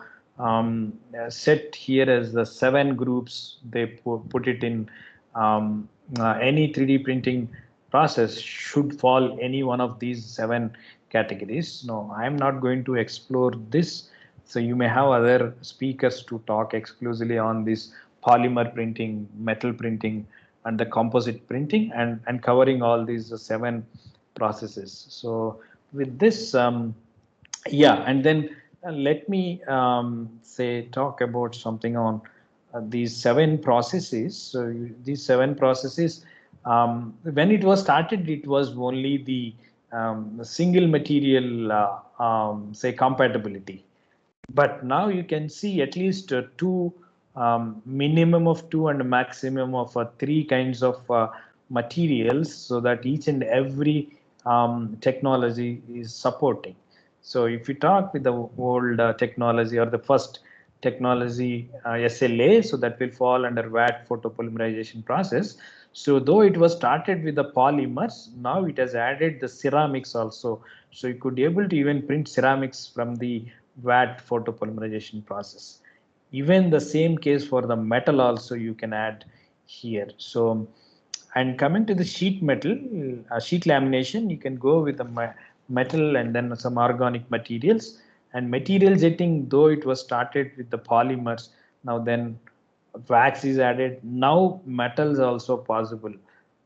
set here as the 7 groups. They put it in any 3D printing process should fall any one of these 7 categories. No, I am not going to explore this. So you may have other speakers to talk exclusively on this polymer printing, metal printing, and the composite printing, and covering all these 7 processes. So with this, yeah, and then let me say talk about something on these 7 processes. So these 7 processes, when it was started, it was only the single material, say compatibility. But now you can see at least 2, minimum of 2 and a maximum of 3 kinds of materials, so that each and every technology is supporting. So if you talk with the old technology or the first technology, SLA, so that will fall under VAT photopolymerization process. So though it was started with the polymers, now it has added the ceramics also. So you could be able to even print ceramics from the VAT photopolymerization process. Even the same case for the metal also you can add here. So, and coming to the sheet metal, sheet lamination, you can go with the metal and then some organic materials. And material jetting, though it was started with the polymers, now then wax is added. Now metals also possible.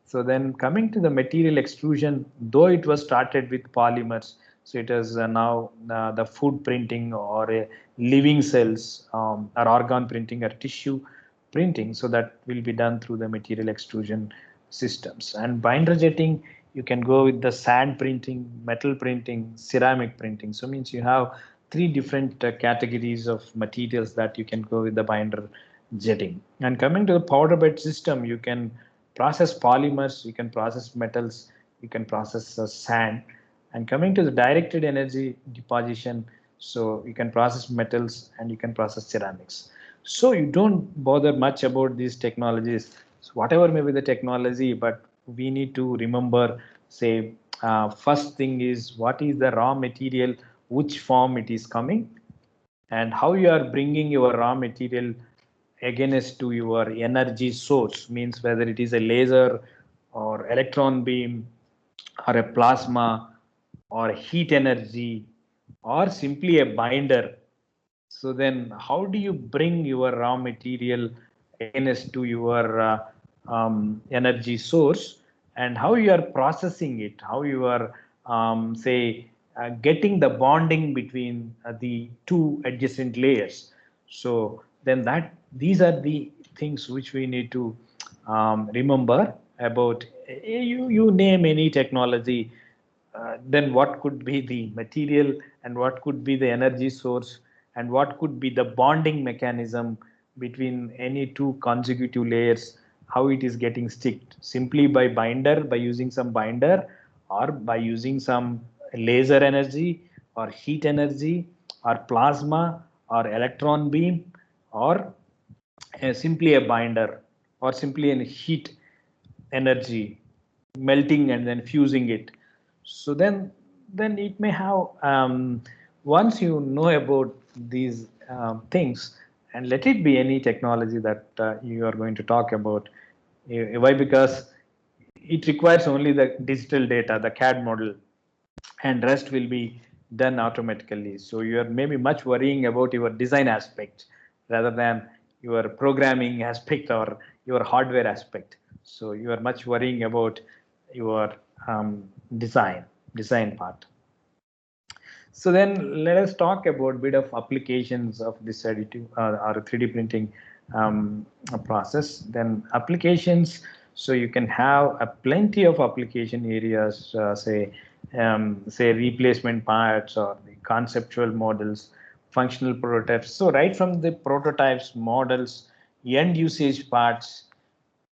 So then coming to the material extrusion, though it was started with polymers, so it is now the food printing or living cells, or organ printing or tissue printing. So that will be done through the material extrusion systems. And binder jetting, you can go with the sand printing, metal printing, ceramic printing. So means you have 3 different categories of materials that you can go with the binder jetting. And coming to the powder bed system, you can process polymers, you can process metals, you can process sand. And coming to the directed energy deposition, so you can process metals and you can process ceramics. So you don't bother much about these technologies. So whatever may be the technology, but we need to remember, say, first thing is what is the raw material, which form it is coming, and how you are bringing your raw material against to your energy source, means whether it is a laser or electron beam or a plasma or heat energy or simply a binder. So then how do you bring your raw material against to your energy source, and how you are processing it, how you are say getting the bonding between the 2 adjacent layers. So then that these are the things which we need to remember about. You name any technology, then what could be the material and what could be the energy source and what could be the bonding mechanism between any 2 consecutive layers, how it is getting sticked simply by binder, by using some binder, or by using some laser energy or heat energy or plasma or electron beam, or simply a binder or simply a heat energy melting and then fusing it. So then it may have, once you know about these things, and let it be any technology that you are going to talk about. Why? Because it requires only the digital data, the CAD model, and rest will be done automatically. So you are maybe much worrying about your design aspect rather than your programming aspect or your hardware aspect. So you are much worrying about your design part. So then let us talk about a bit of applications of this additive or 3D printing process. Then applications, so you can have a plenty of application areas, say replacement parts or the conceptual models, functional prototypes. So right from the prototypes, models, end usage parts,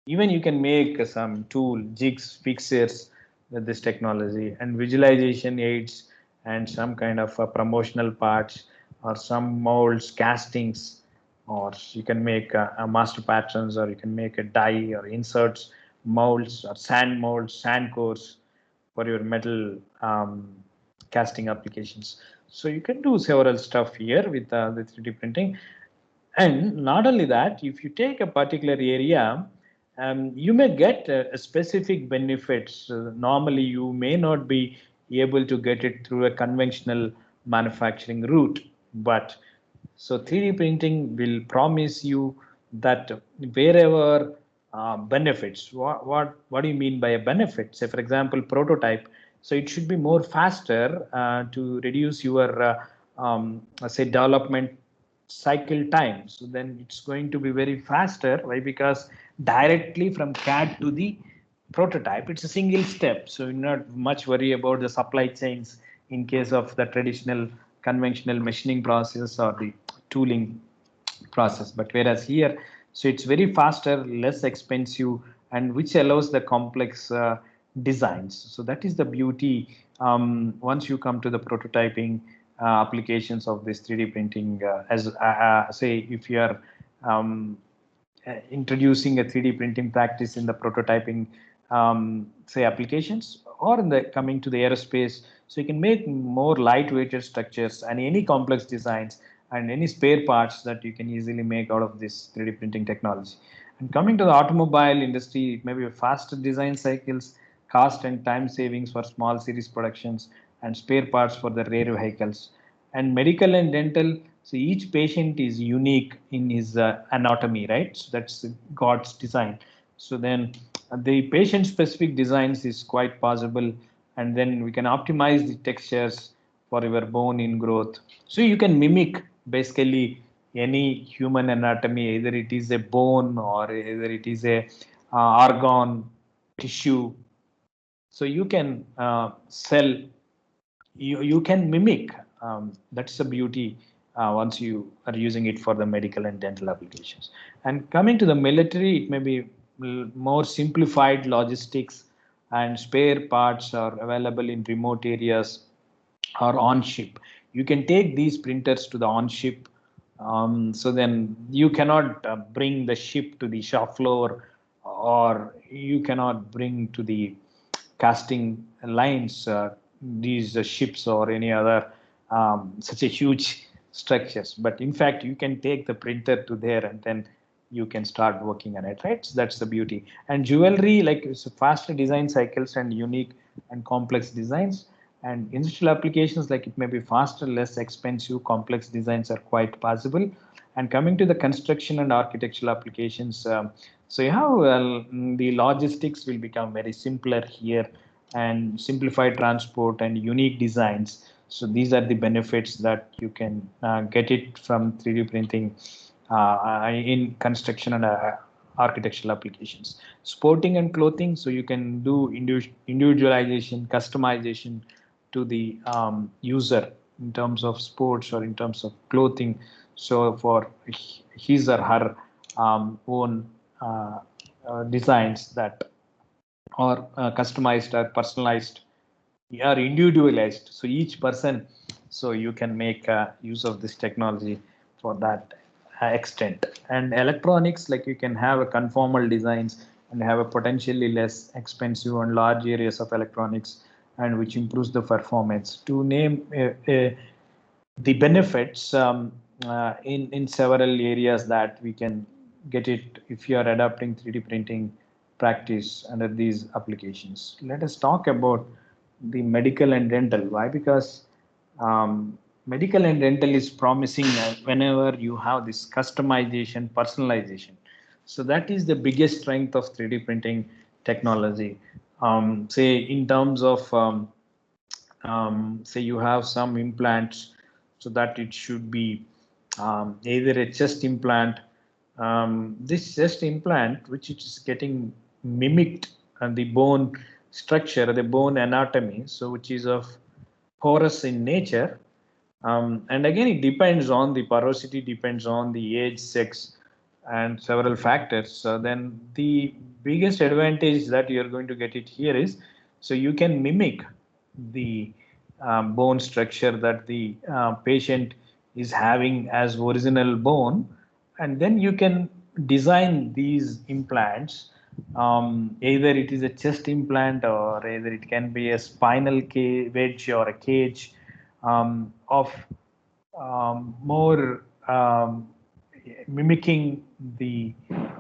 Even you can make some tool, jigs, fixers with this technology, and visualization aids and some kind of promotional parts or some molds, castings, or you can make a master patterns, or you can make a die or inserts, molds or sand molds, sand cores for your metal casting applications. So you can do several stuff here with the 3D printing. And not only that, if you take a particular area, you may get a specific benefits. Normally, you may not be able to get it through a conventional manufacturing route. But so 3D printing will promise you that wherever benefits, what do you mean by a benefit? Say, for example, prototype. So it should be more faster to reduce your say development cycle time. So then it's going to be very faster. Why? Because directly from CAD to the prototype, it's a single step. So you're not much worry about the supply chains in case of the traditional conventional machining process or the tooling process. But whereas here, so it's very faster, less expensive, and which allows the complex designs. So that is the beauty. Once you come to the prototyping applications of this 3D printing, as say if you are introducing a 3D printing practice in the prototyping, say applications, or in the coming to the aerospace, so you can make more lightweighted structures and any complex designs and any spare parts that you can easily make out of this 3D printing technology. And coming to the automobile industry, it may be faster design cycles, cost and time savings for small series productions, and spare parts for the rare vehicles. And medical and dental, so each patient is unique in his anatomy, right? So that's God's design. So then the patient specific designs is quite possible, and then we can optimize the textures for your bone in growth. So you can mimic basically any human anatomy, either it is a bone or either it is a organ, tissue. So you can sell, you can mimic. That's the beauty once you are using it for the medical and dental applications. And coming to the military, it may be more simplified logistics, and spare parts are available in remote areas or on ship. You can take these printers to the on ship. So then you cannot bring the ship to the shop floor, or you cannot bring to the casting lines these ships or any other such a huge structures. But in fact, you can take the printer to there and then you can start working on it, right? So that's the beauty. And jewelry, like it's faster design cycles and unique and complex designs. And industrial applications, like it may be faster, less expensive, complex designs are quite possible. And coming to the construction and architectural applications, so you have the logistics will become very simpler here, and simplified transport and unique designs. So these are the benefits that you can get it from 3D printing in construction and architectural applications. Sporting and clothing, so you can do individualization, customization to the user in terms of sports or in terms of clothing. So for his or her own designs that are customized or personalized or individualized. So each person, so you can make use of this technology for that extent. And electronics, like you can have a conformal designs and have a potentially less expensive and large areas of electronics, and which improves the performance. To name the benefits in several areas that we can get it if you are adopting 3D printing practice under these applications. Let us talk about the medical and dental. Why? Because medical and dental is promising whenever you have this customization, personalization. So that is the biggest strength of 3D printing technology. Say in terms of say you have some implants, so that it should be either a chest implant. This chest implant, which is getting mimicked on the bone structure, the bone anatomy, so which is of porous in nature. And again, it depends on the porosity, depends on the age, sex, and several factors. So then the biggest advantage that you're going to get it here is, so you can mimic the bone structure that the patient is having as original bone, and then you can design these implants. Either it is a chest implant, or either it can be a spinal wedge or a cage of more mimicking the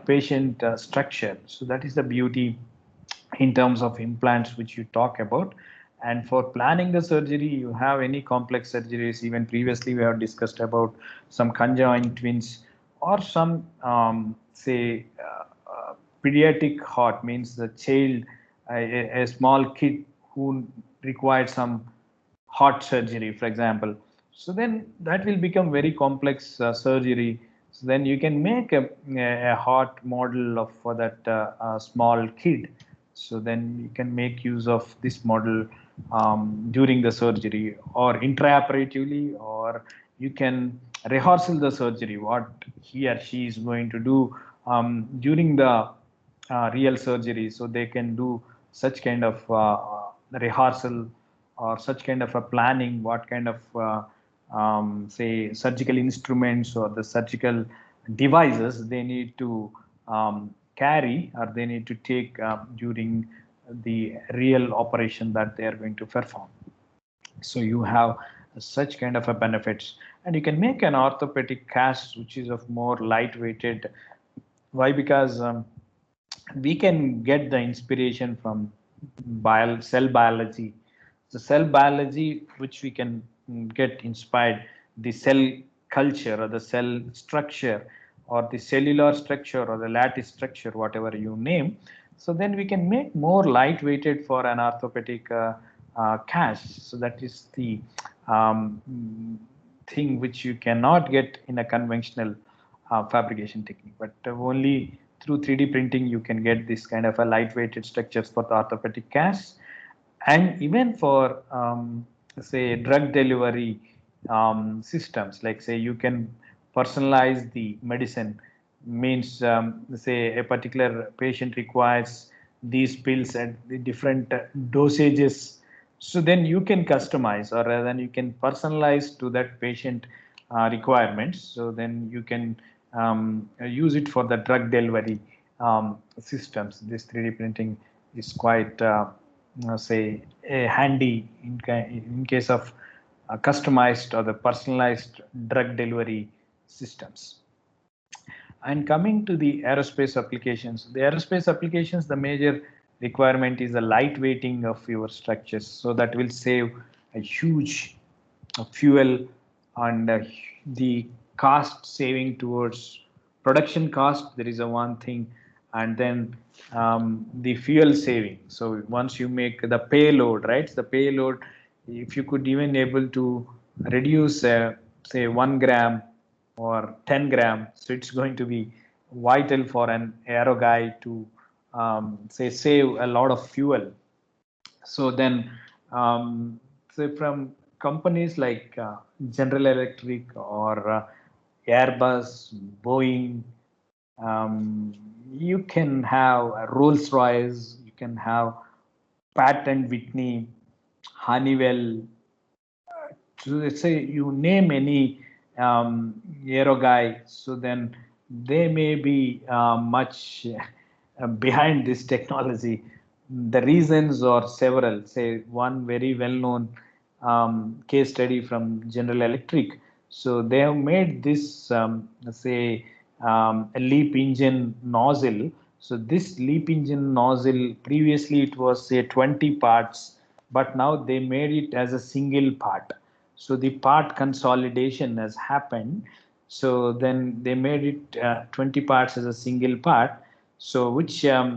patient structure. So that is the beauty in terms of implants which you talk about. And for planning the surgery, you have any complex surgeries. Even previously we have discussed about some conjoined twins, or some say pediatric heart, means the child, a small kid who required some heart surgery, for example. So then that will become very complex surgery. So then you can make a heart model of for that small kid. So then you can make use of this model during the surgery, or intraoperatively, or you can rehearsal the surgery, what he or she is going to do during the real surgery. So they can do such kind of rehearsal, or such kind of a planning, what kind of say surgical instruments or the surgical devices they need to carry, or they need to take during the real operation that they are going to perform. So you have such kind of a benefits. And you can make an orthopedic cast which is of more lightweighted. Why? Because we can get the inspiration from cell biology. The cell biology which we can get inspired, the cell culture or the cell structure, or the cellular structure or the lattice structure, whatever you name. So then we can make more lightweighted for an orthopedic cast. So that is the thing which you cannot get in a conventional fabrication technique, but only through 3D printing you can get this kind of a lightweighted structures for the orthopedic casts. And even for say drug delivery systems, like say you can personalize the medicine, means say a particular patient requires these pills at the different dosages. So then you can customize, or rather than you can personalize to that patient requirements. So then you can use it for the drug delivery systems. This 3D printing is quite say handy in case of customized or the personalized drug delivery systems. And coming to the aerospace applications, the major requirement is the lightweighting of your structures. So that will save a huge fuel, and the cost saving towards production cost. There is a one thing, and then the fuel saving. So once you make the payload, right? The payload, if you could even able to reduce say 1 gram or 10 gram, so it's going to be vital for an aero guy to say save a lot of fuel. So then say from companies like General Electric or Airbus, Boeing, you can have Rolls Royce, you can have Pratt and Whitney, Honeywell. So let's say you name any aero guy, so then they may be much behind this technology. The reasons are several. Say one very well-known case study from General Electric. So they have made this say a LEAP engine nozzle. So this LEAP engine nozzle, previously it was say 20 parts, but now they made it as a single part. So the part consolidation has happened. So then they made it 20 parts as a single part. So which the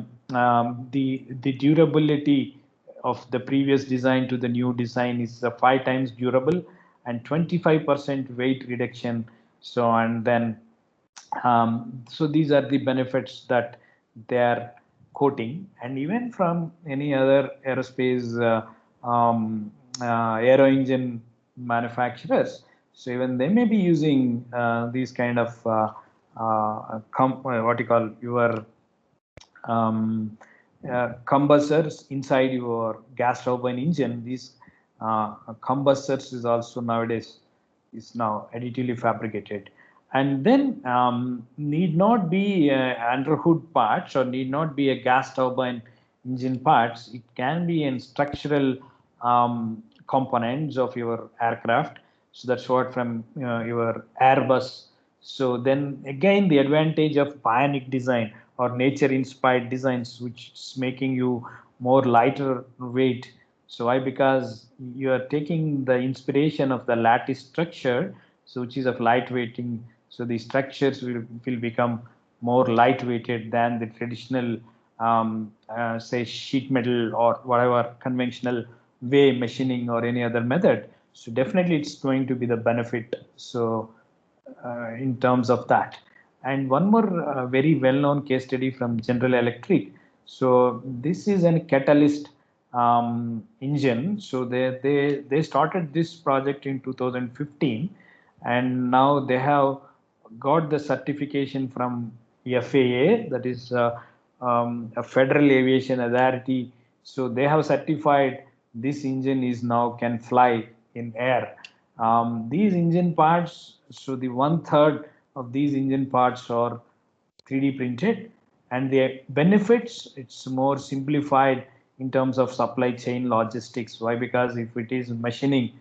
durability of the previous design to the new design is 5 times durable, and 25% weight reduction. So and then so these are the benefits that they are quoting. And even from any other aerospace aero engine manufacturers, so even they may be using these kind of what you call your combustors inside your gas turbine engine. These combustors is also nowadays is now additively fabricated, and then need not be underhood parts or need not be a gas turbine engine parts. It can be in structural components of your aircraft. So that's what from your Airbus. So then again, the advantage of bionic design or nature inspired designs, which is making you more lighter weight. So why? Because you are taking the inspiration of the lattice structure, so which is of lightweighting. So the structures will become more lightweighted than the traditional say sheet metal or whatever conventional way machining or any other method. So definitely it's going to be the benefit. So in terms of that. And one more very well-known case study from General Electric. So this is a catalyst engine. So they started this project in 2015, and now they have got the certification from FAA, that is a Federal Aviation Authority. So they have certified this engine is now can fly in air. These engine parts, so the 1/3 of these engine parts are 3D printed, and the benefits, it's more simplified in terms of supply chain logistics. Why? Because if it is machining,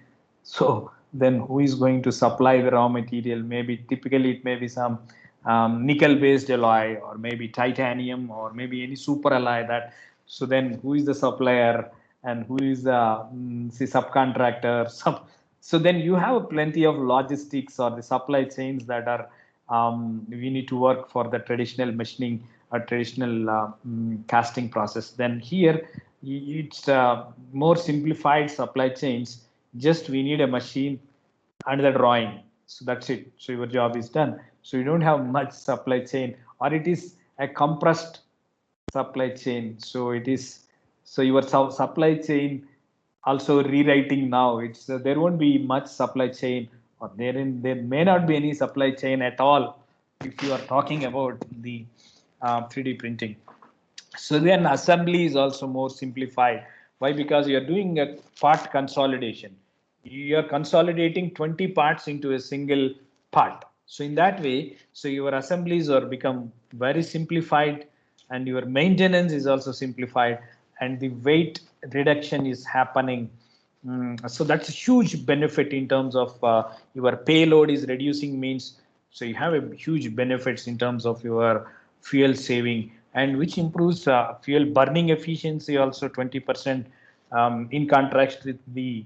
so then who is going to supply the raw material? Maybe typically it may be some nickel based alloy, or maybe titanium, or maybe any super alloy that. So then who is the supplier and who is the subcontractor? So then you have plenty of logistics or the supply chains that are we need to work for the traditional machining or traditional casting process. Then here it's more simplified supply chains. Just we need a machine and the drawing. So that's it. So your job is done. So you don't have much supply chain, or it is a compressed supply chain. So it is, so your supply chain also rewriting now. It's there won't be much supply chain, or there may not be any supply chain at all if you are talking about the 3D printing. So then assembly is also more simplified. Why? Because you are doing a part consolidation. You are consolidating 20 parts into a single part. So in that way, so your assemblies are become very simplified, and your maintenance is also simplified, and the weight reduction is happening. So that's a huge benefit in terms of your payload is reducing, means so you have a huge benefits in terms of your fuel saving, and which improves fuel burning efficiency also 20%, in contrast with the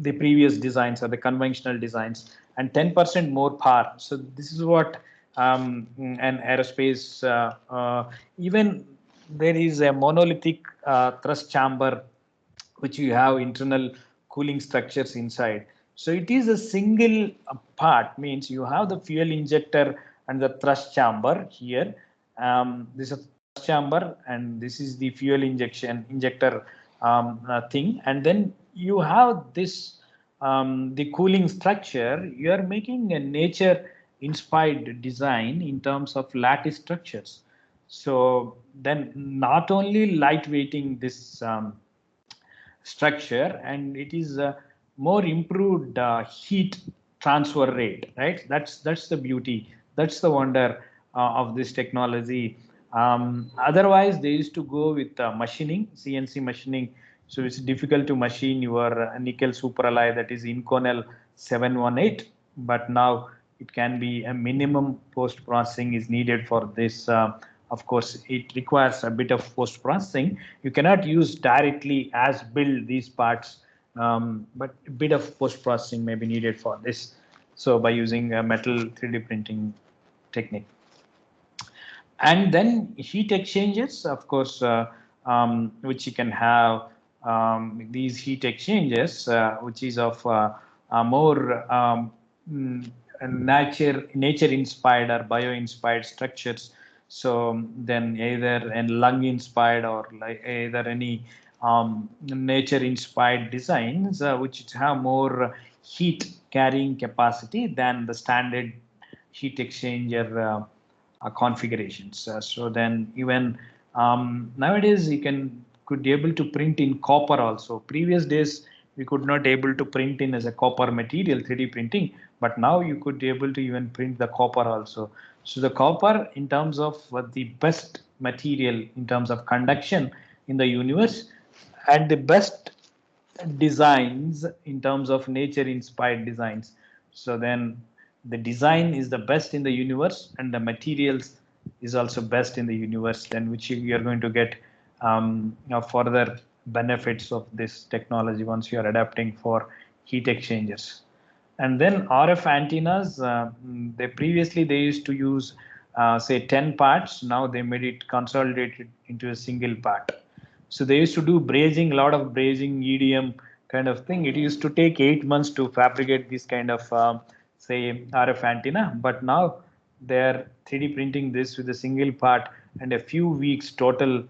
previous designs or the conventional designs, and 10% more power. So this is what an aerospace even there is a monolithic thrust chamber which you have internal cooling structures inside. So it is a single part, means you have the fuel injector and the thrust chamber here. This is a thrust chamber, and this is the fuel injector thing. And then you have this the cooling structure. You are making a nature inspired design in terms of lattice structures. So then not only lightweighting this structure, and it is more improved heat transfer rate, right? That's the beauty, that's the wonder of this technology. Otherwise they used to go with machining, CNC machining. So it's difficult to machine your nickel superalloy, that is Inconel 718, but now it can be a minimum post processing is needed for this. Of course, it requires a bit of post processing. You cannot use directly as build these parts, but a bit of post processing may be needed for this. So by using a metal 3D printing technique. And then heat exchangers, of course, which you can have these heat exchangers, which is of more nature inspired or bio inspired structures. So then either a lung inspired or like either any nature inspired designs which have more heat carrying capacity than the standard heat exchanger configurations. So then even nowadays you could be able to print in copper also. Previous days we could not able to print in as a copper material 3D printing, but now you could be able to even print the copper also. So the copper, in terms of the best material in terms of conduction in the universe, and the best designs in terms of nature inspired designs. So then the design is the best in the universe, and the materials is also best in the universe, then which you are going to get further benefits of this technology once you are adapting for heat exchangers. And then RF antennas, they used to use say 10 parts. Now they made it consolidated into a single part. So they used to do brazing, a lot of brazing, EDM kind of thing. It used to take 8 months to fabricate this kind of say RF antenna, but now they're 3D printing this with a single part and a few weeks total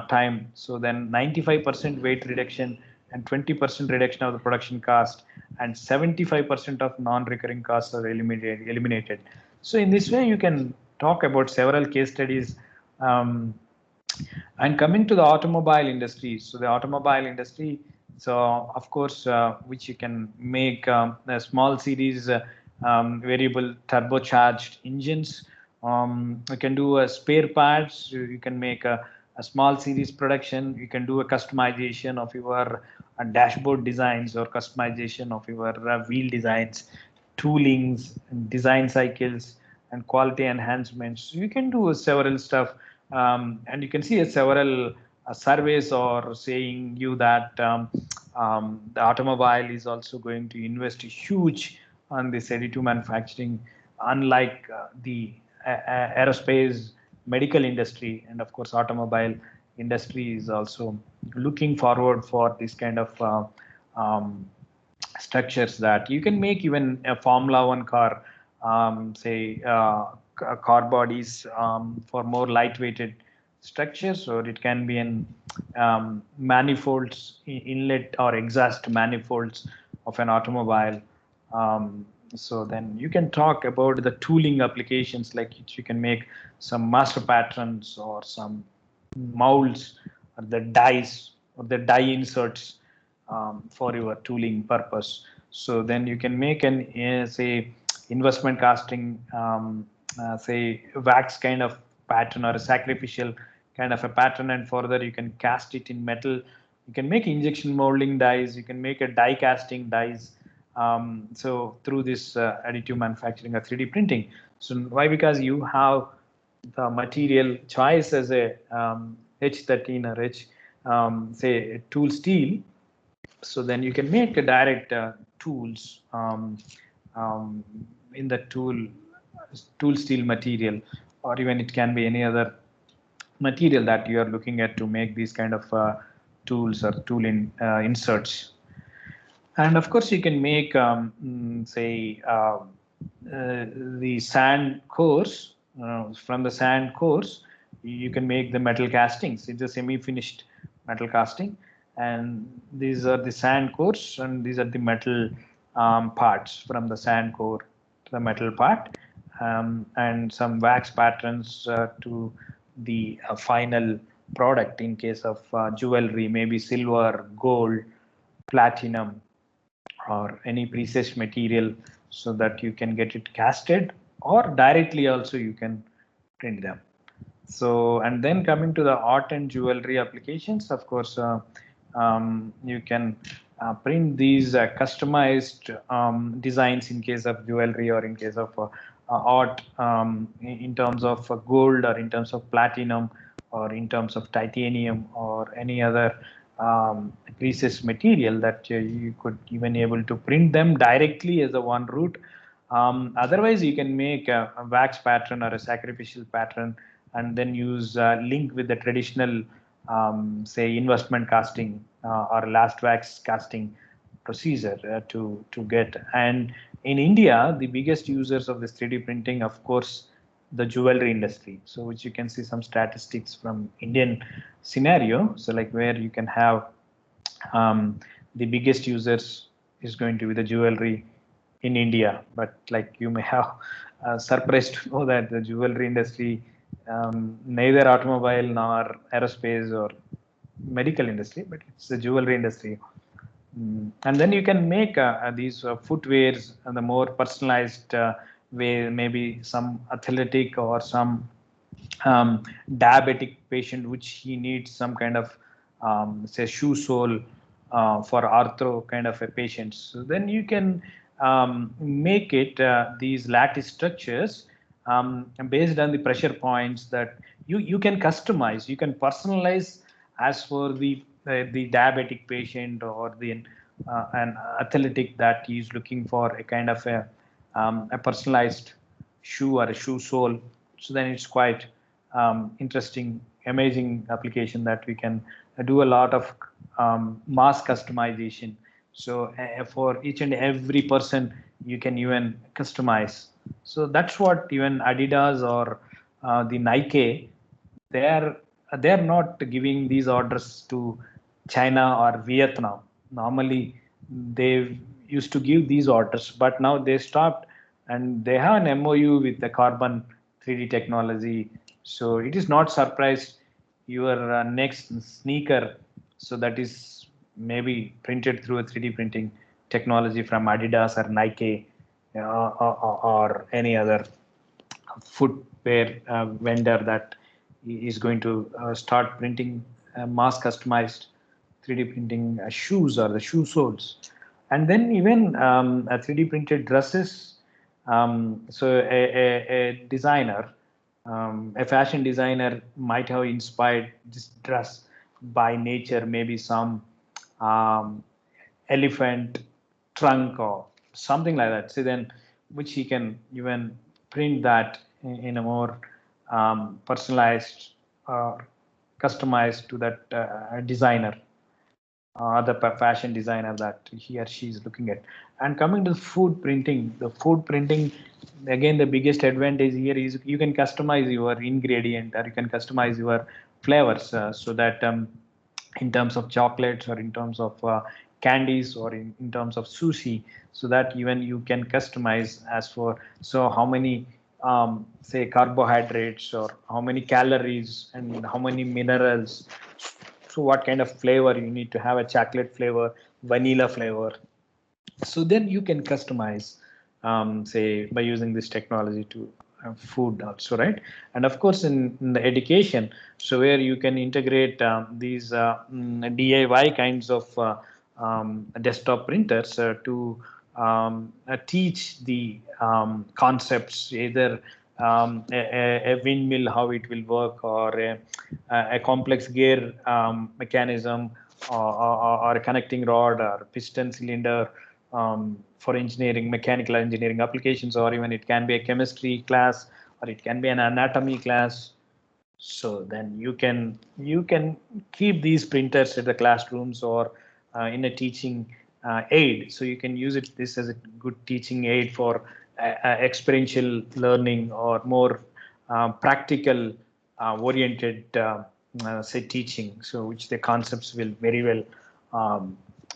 time. So then 95% weight reduction and 20% reduction of the production cost, and 75% of non-recurring costs are eliminated. So in this way, you can talk about several case studies. And coming to the automobile industry, so the automobile industry, so of course, which you can make a small series variable turbocharged engines. You can do a spare parts. You can make a small series production. You can do a customization of your dashboard designs, or customization of your wheel designs, toolings, and design cycles, and quality enhancements. So you can do several stuff, and you can see several surveys or saying you that the automobile is also going to invest huge on this additive manufacturing, unlike the aerospace, medical industry, and of course automobile industry is also looking forward for this kind of structures that you can make even a Formula One car, say car bodies for more lightweighted structures, or it can be in manifolds, inlet or exhaust manifolds of an automobile. So then you can talk about the tooling applications, like you can make some master patterns or some molds, or the dies or the die inserts for your tooling purpose. So then you can make an say investment casting, say wax kind of pattern, or a sacrificial kind of a pattern, and further you can cast it in metal. You can make injection molding dies. You can make a die casting dies. So through this additive manufacturing or 3D printing. So why? Because you have the material choice as a H13 or H, say tool steel. So then you can make a direct tools in the tool steel material, or even it can be any other material that you are looking at to make these kind of tools or tool inserts. And of course, you can make, say, the sand cores. From the sand cores, you can make the metal castings. It's a semi-finished metal casting. And these are the sand cores, and these are the metal parts from the sand core to the metal part, and some wax patterns to the final product. In case of jewelry, maybe silver, gold, platinum, or any precious material, so that you can get it casted, or directly also you can print them. So, and then coming to the art and jewelry applications, of course, you can print these customized designs in case of jewelry, or in case of art, in terms of gold, or in terms of platinum, or in terms of titanium, or any other precious material that you could even able to print them directly as a one route. Otherwise, you can make a wax pattern or a sacrificial pattern, and then use link with the traditional, say, investment casting or last wax casting procedure to get. And in India, the biggest users of this 3D printing, of course, the jewelry industry. So which you can see some statistics from Indian scenario. So like where you can have the biggest users is going to be the jewelry in India, but like you may have surprised to know that the jewelry industry, neither automobile nor aerospace or medical industry, but it's the jewelry industry. And then you can make these footwears and the more personalized way, maybe some athletic or some diabetic patient, which he needs some kind of say shoe sole for arthro kind of a patient. So then you can make it these lattice structures based on the pressure points that you can customize, you can personalize as for the diabetic patient or the an athletic that is looking for a kind of a personalized shoe or a shoe sole. So then it's quite interesting, amazing application that we can do a lot of mass customization. So for each and every person, you can even customize. So that's what even Adidas or the Nike, they're not giving these orders to China or Vietnam. Normally, they used to give these orders, but now they stopped, and they have an MOU with the Carbon 3D technology. So it is not surprised your next sneaker. So that is maybe printed through a 3D printing technology from Adidas or Nike or any other footwear vendor that is going to start printing mass customized 3D printing shoes or the shoe soles. And then even 3D printed dresses. So a designer, a fashion designer might have inspired this dress by nature, maybe some um, elephant trunk or something like that. So then, which he can even print that in a more personalized or customized to that designer, the fashion designer that he or she is looking at. And coming to the food printing, again, the biggest advantage here is you can customize your ingredient or you can customize your flavors so that in terms of chocolates or in terms of candies or in terms of sushi, so that even you can customize as for so how many say carbohydrates or how many calories and how many minerals, so what kind of flavor you need to have, a chocolate flavor, vanilla flavor. So then you can customize say by using this technology to food also, right? And of course in the education, so where you can integrate these DIY kinds of desktop printers to teach the concepts, either a windmill, how it will work, or a complex gear mechanism, or a connecting rod or piston cylinder for engineering, mechanical engineering applications, or even it can be a chemistry class or it can be an anatomy class. So then you can keep these printers at the classrooms or in a teaching aid. So you can use this as a good teaching aid for experiential learning or more practical oriented say teaching. So which the concepts will very well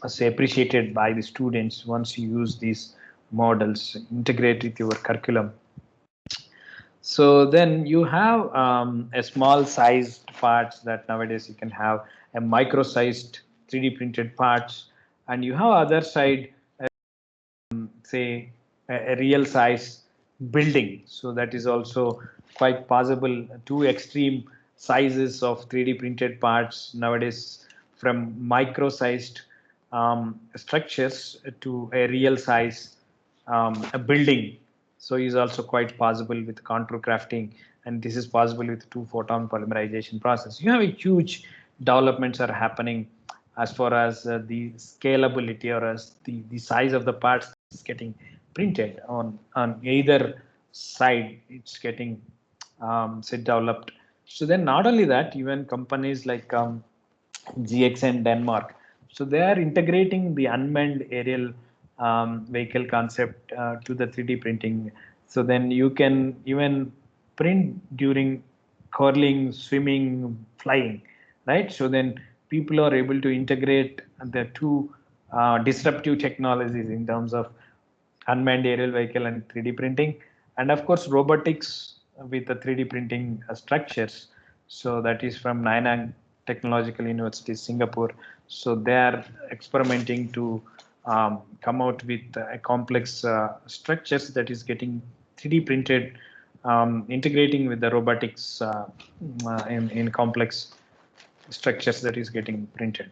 say appreciated by the students once you use these models, integrate with your curriculum. So then you have a small sized parts that nowadays you can have a micro sized 3D printed parts, and you have other side say a real size building. So that is also quite possible. Two extreme sizes of 3D printed parts nowadays, from micro sized structures to a real size a building. So is also quite possible with contour crafting, and this is possible with two photon polymerization process. You have a huge developments are happening as far as the scalability or as the size of the parts is getting printed on either side. It's getting say developed. So then not only that, even companies like GXN Denmark, so they are integrating the unmanned aerial vehicle concept to the 3D printing. So then you can even print during curling, swimming, flying, right? So then people are able to integrate the two disruptive technologies in terms of unmanned aerial vehicle and 3D printing. and of course robotics with the 3D printing structures. So that is from Nanyang Technological University, Singapore. So they are experimenting to come out with a complex structures that is getting 3D printed, integrating with the robotics in complex structures that is getting printed.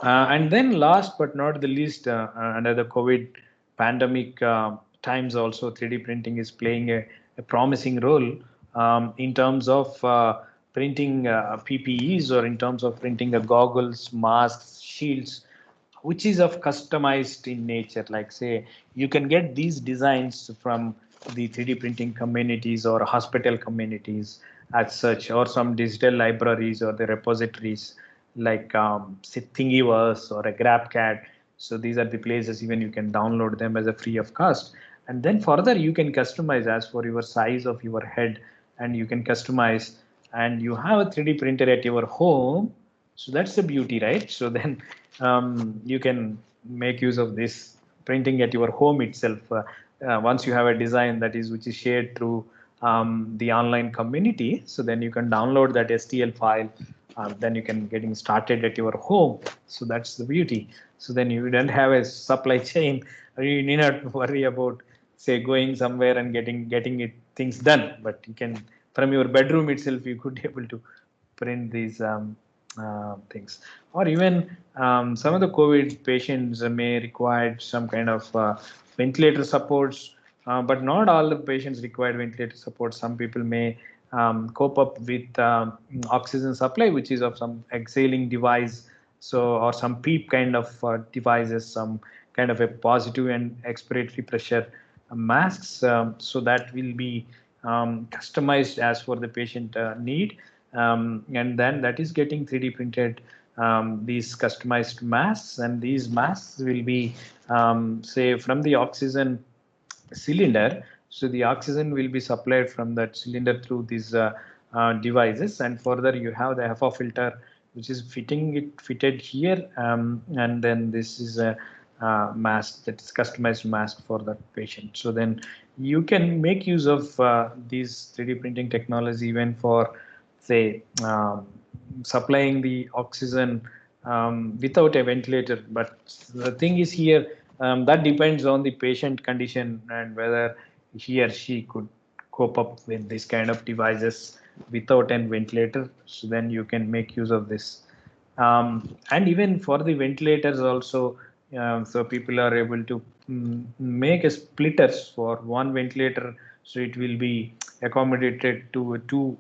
And then last but not the least, under the COVID pandemic times also, 3D printing is playing a promising role in terms of printing PPEs, or in terms of printing the goggles, masks, shields, which is of customized in nature. Like say, you can get these designs from the 3D printing communities or hospital communities as such, or some digital libraries or the repositories like Thingiverse or a GrabCAD. So these are the places even you can download them as a free of cost. And then further you can customize as for your size of your head, and you can customize, and you have a 3D printer at your home. So that's the beauty, right? So then you can make use of this printing at your home itself. Once you have a design that is which is shared through the online community, so then you can download that STL file. Then you can getting started at your home. So that's the beauty. So then you don't have a supply chain, or you need not worry about say going somewhere and getting it things done. But you can from your bedroom itself you could be able to print these things. Or even some of the COVID patients may require some kind of ventilator supports, but not all the patients require ventilator support. Some people may cope up with oxygen supply, which is of some exhaling device, so or some PEEP kind of devices, some kind of a positive and expiratory pressure masks. So that will be customized as for the patient need, and then that is getting 3D printed. These customized masks, and these masks will be say from the oxygen cylinder. So the oxygen will be supplied from that cylinder through these devices, and further you have the HEPA filter which is fitted here, and then this is a mask, that is customized mask for that patient. So then you can make use of these 3D printing technology even for say supplying the oxygen without a ventilator. But the thing is here, that depends on the patient condition and whether he or she could cope up with this kind of devices without a ventilator. So then you can make use of this. And even for the ventilators also, so people are able to make a splitters for one ventilator. So it will be accommodated to two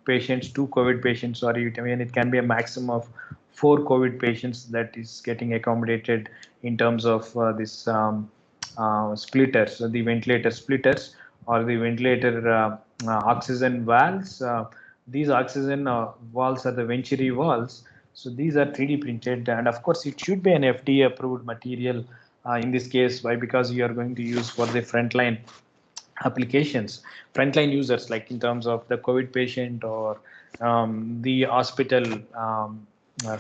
patients, two COVID patients, or it can be a maximum of 4 COVID patients that is getting accommodated in terms of this splitters, so the ventilator splitters, or the ventilator oxygen valves. These oxygen valves are the Venturi valves. So these are 3D printed, and of course it should be an FDA approved material in this case. Why? Because you are going to use for the frontline applications, frontline users, like in terms of the COVID patient or the hospital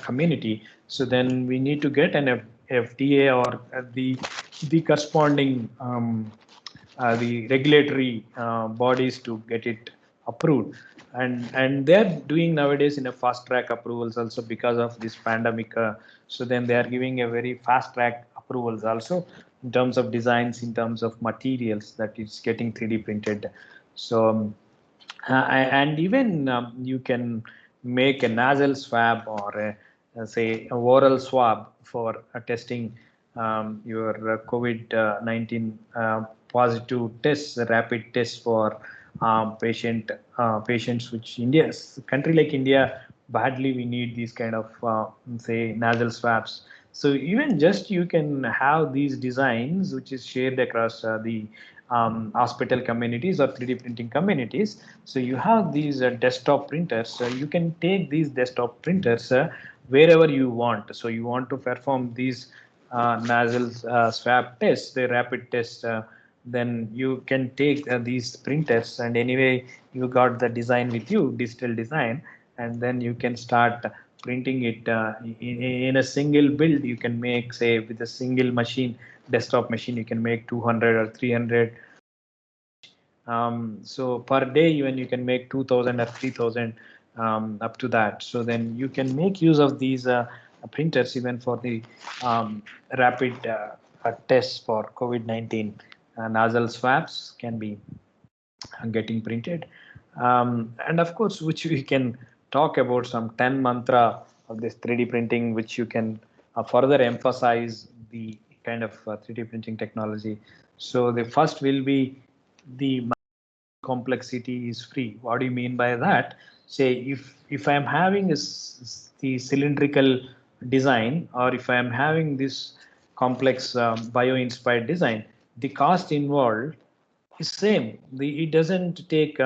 community. So then we need to get an FDA or the corresponding the regulatory bodies to get it approved, and they're doing nowadays in a fast track approvals also because of this pandemic. So then they are giving a very fast track approvals also in terms of designs, in terms of materials that is getting 3D printed. So and even you can make a nasal swab or say a oral swab for testing your COVID-19 positive tests, rapid tests for patients, which country like India, badly we need these kind of say nasal swabs. So even just you can have these designs which is shared across the hospital communities or 3D printing communities. So you have these desktop printers. So you can take these desktop printers wherever you want. So you want to perform these nasal swab tests, the rapid tests. Then you can take these printers, and anyway you got the design with you, digital design, and then you can start printing it in a single build. You can make, say, with a single machine, desktop machine, you can make 200 or 300 So per day, even you can make 2,000 or 3,000 up to that. So then you can make use of these printers even for the rapid tests for COVID-19. Nasal swabs can be getting printed. And of course, which we can talk about some 10 mantra of this 3D printing, which you can further emphasize the kind of 3D printing technology. So the first will be the complexity is free. What do you mean by that? Say if I'm having the cylindrical design, or if I'm having this complex bio-inspired design, the cost involved is same. It doesn't take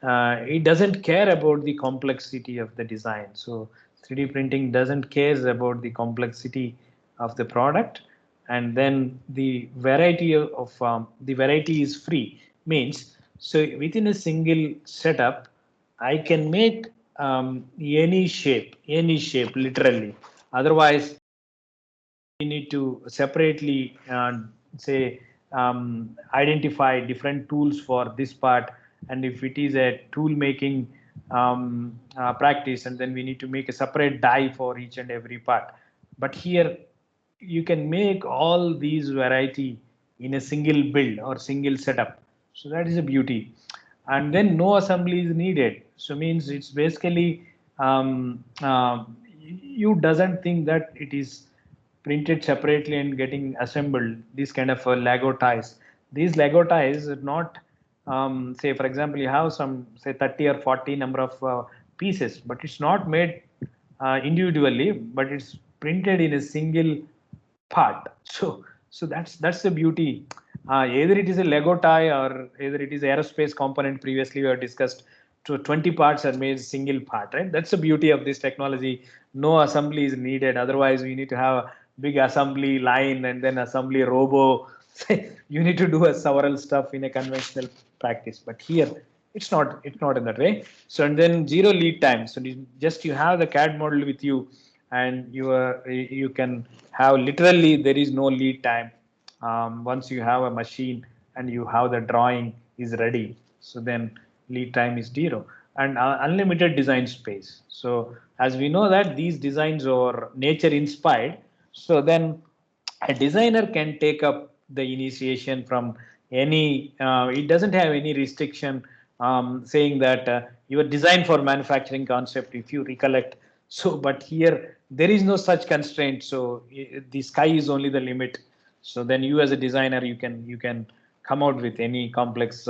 it doesn't care about the complexity of the design. So 3D printing doesn't cares about the complexity of the product, and then the variety of the variety is free. Means, so within a single setup, I can make any shape literally. Otherwise, we need to separately say identify different tools for this part, and if it is a tool making practice, and then we need to make a separate die for each and every part. But here you can make all these variety in a single build or single setup. So that is a beauty. And then no assembly is needed. So means it's basically you doesn't think that it is printed separately and getting assembled. These kind of Lego ties. These Lego ties are not, say for example, you have some say 30 or 40 number of pieces, but it's not made individually, but it's printed in a single part. So that's the beauty. Either it is a Lego tie or either it is aerospace component. Previously we have discussed. So 20 parts are made single part, right? That's the beauty of this technology. No assembly is needed. Otherwise, we need to have a big assembly line and then assembly robo. You need to do a several stuff in a conventional practice. But here, it's not in that way. So and then zero lead time. So just you have the CAD model with you, and you can have literally there is no lead time. Once you have a machine and you have the drawing is ready, so then lead time is zero, and unlimited design space. So as we know that these designs are nature inspired, so then a designer can take up the initiation from any it doesn't have any restriction saying that your design for manufacturing concept, if you recollect. So but here there is no such constraint. So the sky is only the limit. So then you as a designer, you can come out with any complex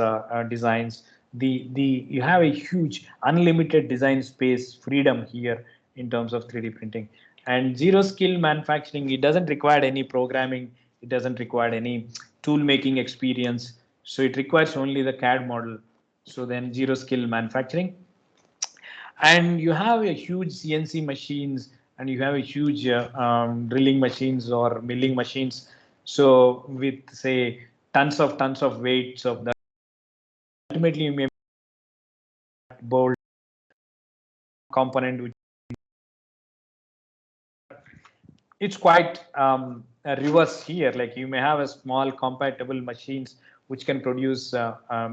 designs. The you have a huge unlimited design space freedom here in terms of 3D printing. And zero skill manufacturing, it doesn't require any programming, it doesn't require any tool making experience. So it requires only the CAD model. So then zero skill manufacturing. And you have a huge CNC machines, and you have a huge drilling machines or milling machines. So with say tons of weights of that, ultimately you may bolt component which it's quite a reverse here. Like you may have a small compatible machines which can produce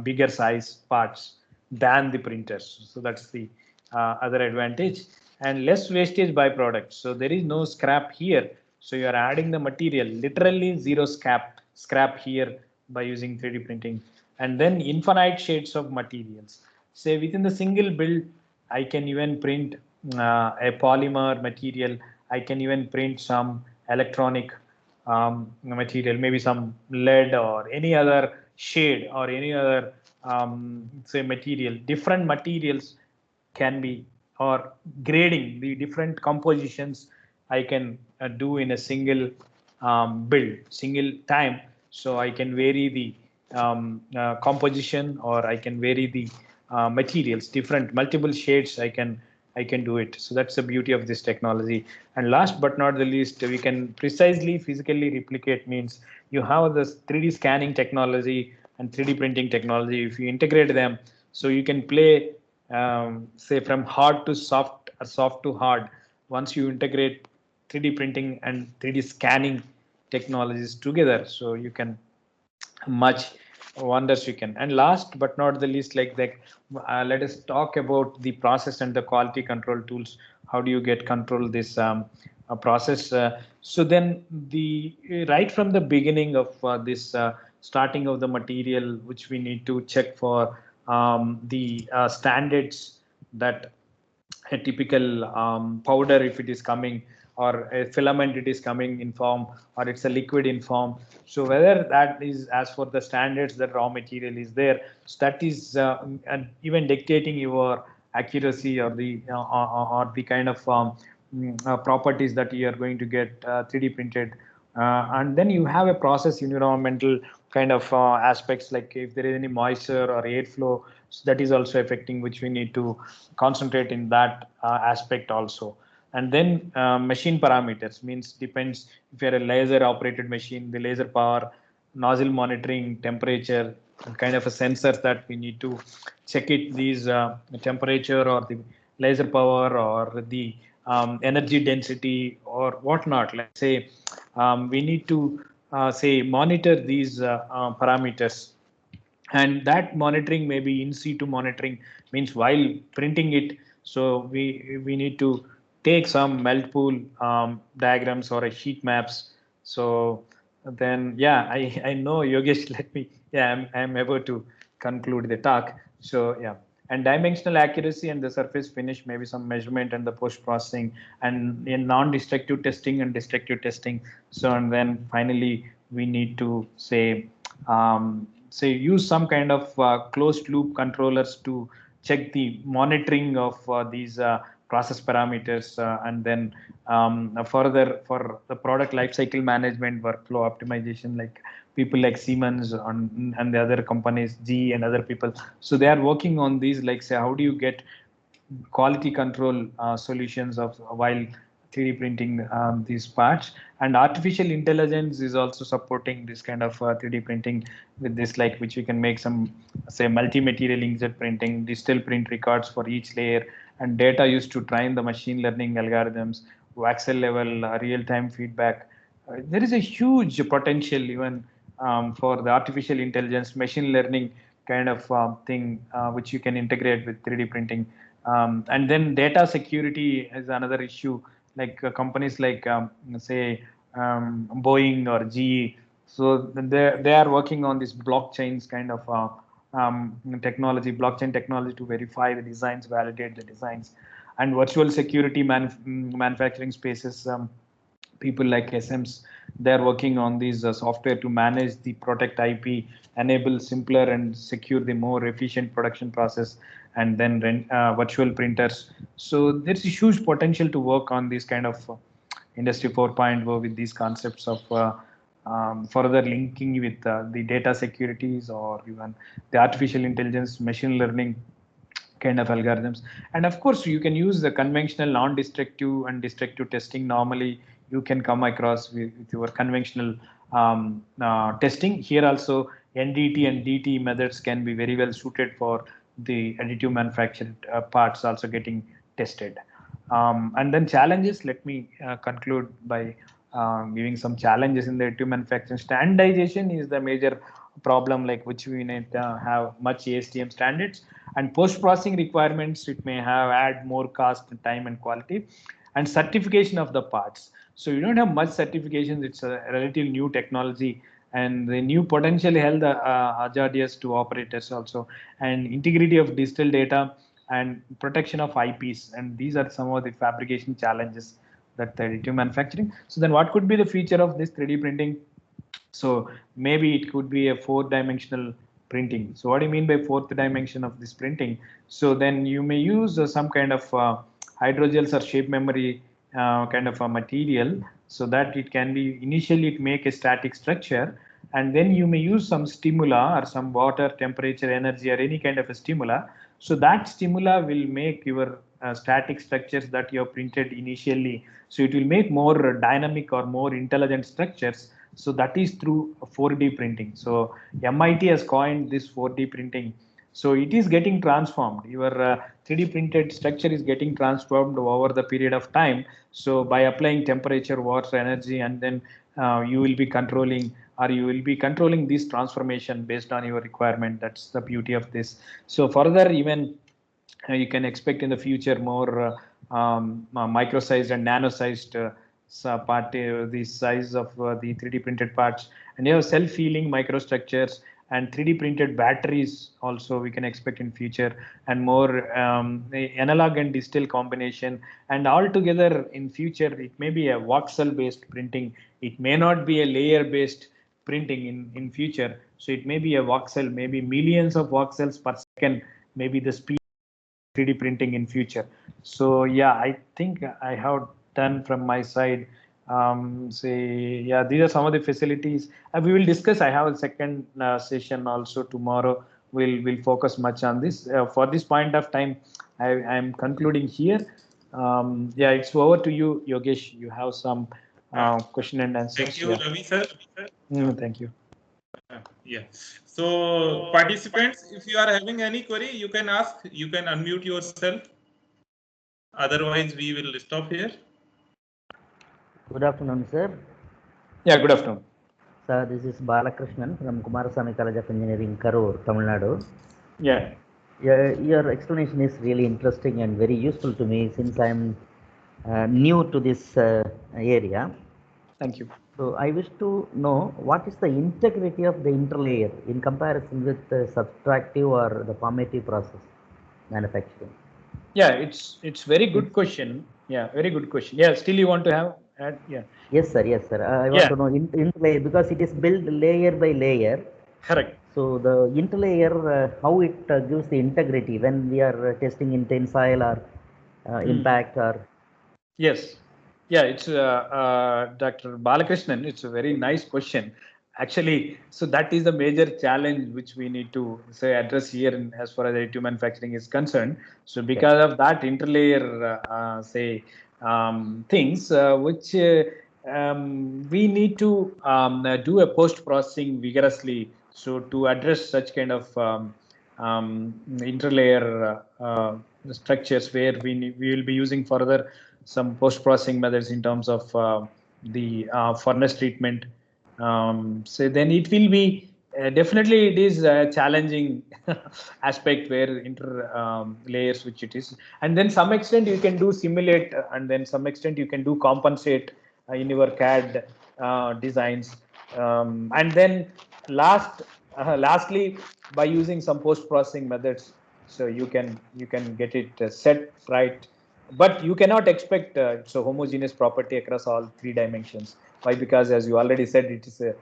bigger size parts than the printers. So that's the other advantage, and less wastage byproducts. So there is no scrap here. So you are adding the material, literally zero scrap here by using 3D printing, and then infinite shades of materials. Say within the single build, I can even print a polymer material. I can even print some electronic material, maybe some lead or any other shade or any other say material. Different materials can be, or grading the different compositions I can do in a single build, single time. So I can vary the composition, or I can vary the materials, different multiple shades. I can do it. So that's the beauty of this technology. And last but not the least, we can precisely physically replicate. Means you have this 3D scanning technology and 3D printing technology. If you integrate them, so you can play say from hard to soft or soft to hard. Once you integrate 3D printing and 3D scanning technologies together, so you can much wonders you can. And last but not the least, let us talk about the process and the quality control tools. How do you get control this process? So then right from the beginning of this starting of the material, which we need to check for the standards that a typical powder, if it is coming, or a filament it is coming in form, or it's a liquid in form. So whether that is as for the standards, the raw material is there, so that is and even dictating your accuracy or the kind of properties that you are going to get 3D printed. And then you have a process environmental kind of aspects, like if there is any moisture or airflow, so that is also affecting, which we need to concentrate in that aspect also. And then machine parameters means depends if you're a laser operated machine, the laser power, nozzle monitoring, temperature, kind of a sensors that we need to check it, these temperature or the laser power or the energy density or whatnot. Let's say we need to say monitor these parameters, and that monitoring may be in situ monitoring, means while printing it. So we need to take some melt pool diagrams or a sheet maps. So then I know Yogesh, let me, I'm able to conclude the talk. So and dimensional accuracy and the surface finish, maybe some measurement and the post processing, and in non-destructive testing and destructive testing. So and then finally we need to say use some kind of closed loop controllers to check the monitoring of these process parameters, and then further for the product lifecycle management workflow optimization, like people like Siemens and the other companies, G and other people. So they are working on these, like say how do you get quality control solutions of while 3D printing these parts. And artificial intelligence is also supporting this kind of 3D printing with this, like which we can make some say multi-material inkjet printing, digital print records for each layer, and data used to train the machine learning algorithms, voxel level real-time feedback. There is a huge potential even for the artificial intelligence, machine learning kind of thing, which you can integrate with 3D printing. And then data security is another issue, like companies like say Boeing or GE. So they are working on this blockchains kind of technology, blockchain technology, to verify the designs, validate the designs, and virtual security manufacturing spaces. People like SMs, they're working on these software to manage the protect IP, enable simpler and secure the more efficient production process, and then virtual printers. So there's a huge potential to work on this kind of industry 4.0 with these concepts of further linking with the data securities or even the artificial intelligence, machine learning kind of algorithms. And of course you can use the conventional non-destructive and destructive testing. Normally you can come across with your conventional testing. Here also NDT and DT methods can be very well suited for the additive manufactured parts also getting tested. And then challenges, let me conclude by giving some challenges in the additive manufacturing. Standardization is the major problem, like which we need to have much ASTM standards, and post-processing requirements, it may have add more cost, time and quality, and certification of the parts. So you don't have much certifications. It's a relative new technology, and the new potentially held hazardous to operators also, and integrity of digital data and protection of IPs. And these are some of the fabrication challenges that the additive manufacturing. So then what could be the feature of this 3D printing? So maybe it could be a 4-dimensional printing. So what do you mean by fourth dimension of this printing? So then you may use some kind of hydrogels or shape memory kind of a material, so that it can be initially it make a static structure, and then you may use some stimula or some water, temperature, energy, or any kind of a stimula. So that stimula will make your static structures that you have printed initially. So it will make more dynamic or more intelligent structures. So that is through 4D printing. So MIT has coined this 4D printing. So it is getting transformed. Your 3D printed structure is getting transformed over the period of time. So by applying temperature, water, energy, and then you will be controlling or you will be controlling this transformation based on your requirement. That's the beauty of this. So further, even you can expect in the future more micro-sized and nano-sized the size of the 3D printed parts, and you have self-healing microstructures and 3D printed batteries also we can expect in future, and more analog and digital combination, and all together in future it may be a voxel based printing, it may not be a layer based printing in future. So it may be a voxel, maybe millions of voxels per second, maybe the speed 3D printing in future. So yeah, I think I have done from my side. Yeah, these are some of the facilities we will discuss. I have a second session also tomorrow. We'll focus much on this. For this point of time, I am concluding here. Yeah, it's over to you, Yogesh. You have some question and answers. Thank you, Ravi sir. Thank you. Yeah. So participants, if you are having any query, you can ask. You can unmute yourself. Otherwise, we will stop here. Good afternoon, sir. Yeah, good afternoon. Sir, this is Balakrishnan from Kumarasamy College of Engineering, Karur, Tamil Nadu. Yeah. Your explanation is really interesting and very useful to me since I am new to this area. Thank you. So I wish to know what is the integrity of the interlayer in comparison with the subtractive or the formative process manufacturing. Yeah, it's very good question. Yeah, very good question. Yeah, still you want to have add? Yeah. Yes, sir. Yes, sir. I want to know interlayer because it is built layer by layer. Correct. So the interlayer, how it gives the integrity when we are testing in tensile or impact or. Yes. Yeah, it's Dr. Balakrishnan. It's a very nice question. Actually, so that is the major challenge which we need to say address here as far as additive manufacturing is concerned. So because of that interlayer, things which we need to do a post-processing vigorously. So to address such kind of interlayer structures where we will be using further some post-processing methods in terms of the furnace treatment. So then it will be definitely it is a challenging aspect where inter layers which it is, and then some extent you can do simulate, and then some extent you can do compensate in your CAD designs, and then lastly by using some post-processing methods, so you can get it set right. But you cannot expect it's a homogeneous property across all 3 dimensions. Why? Because as you already said, it is a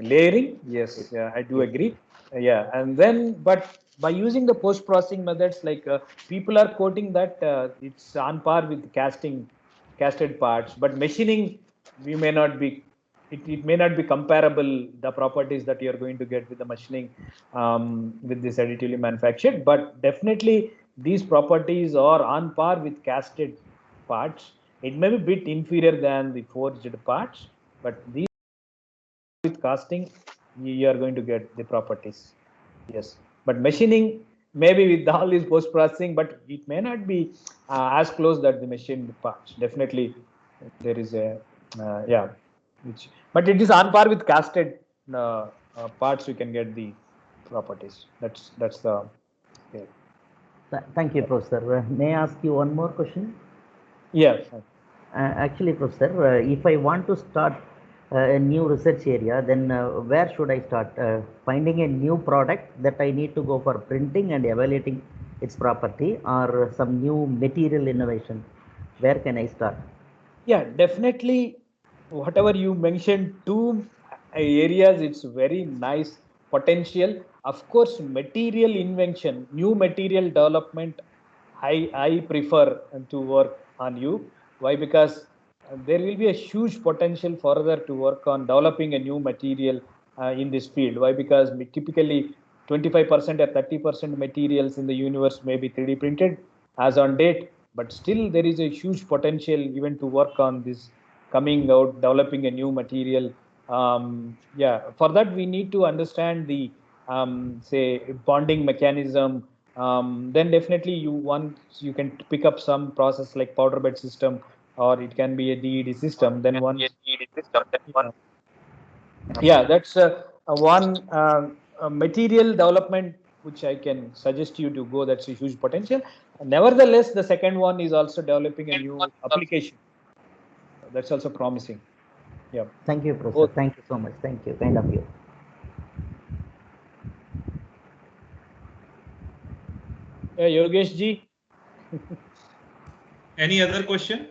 layering. Yes, I do agree. Yeah, and then but by using the post-processing methods, like people are quoting that it's on par with casted parts, but machining we may not be. It may not be comparable, the properties that you are going to get with the machining with this additively manufactured, but definitely these properties are on par with casted parts. It may be a bit inferior than the forged parts, but these with casting you are going to get the properties. Yes, but machining maybe with all these post processing, but it may not be as close that the machined parts. Definitely there is a but it is on par with casted parts. You can get the properties. That's the. Thank you, Professor. May I ask you one more question? Yes. Actually, Professor, if I want to start a new research area, then where should I start? Finding a new product that I need to go for printing and evaluating its property, or some new material innovation? Where can I start? Yeah, definitely. Whatever you mentioned, 2 areas, it's very nice potential. Of course, material invention, new material development, I prefer to work on you. Why? Because there will be a huge potential further to work on developing a new material in this field. Why? Because typically 25% or 30% materials in the universe may be 3D printed as on date, but still there is a huge potential even to work on this coming out, developing a new material. For that we need to understand the say bonding mechanism. Then definitely you can pick up some process like powder bed system, or it can be a DED system. Then Yeah, that's one material development which I can suggest you to go. That's a huge potential. Nevertheless, the second one is also developing a new application. That's also promising. Yeah. Thank you, Professor. Both. Thank you so much. Thank you. Kind of you. Yogesh ji. Any other question?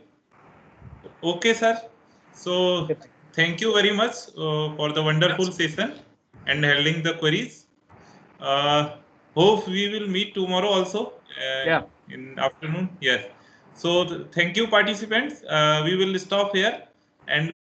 Okay, sir. So thank you very much for the wonderful session and handling the queries. Hope we will meet tomorrow also in afternoon. Yes. So thank you, participants. We will stop here and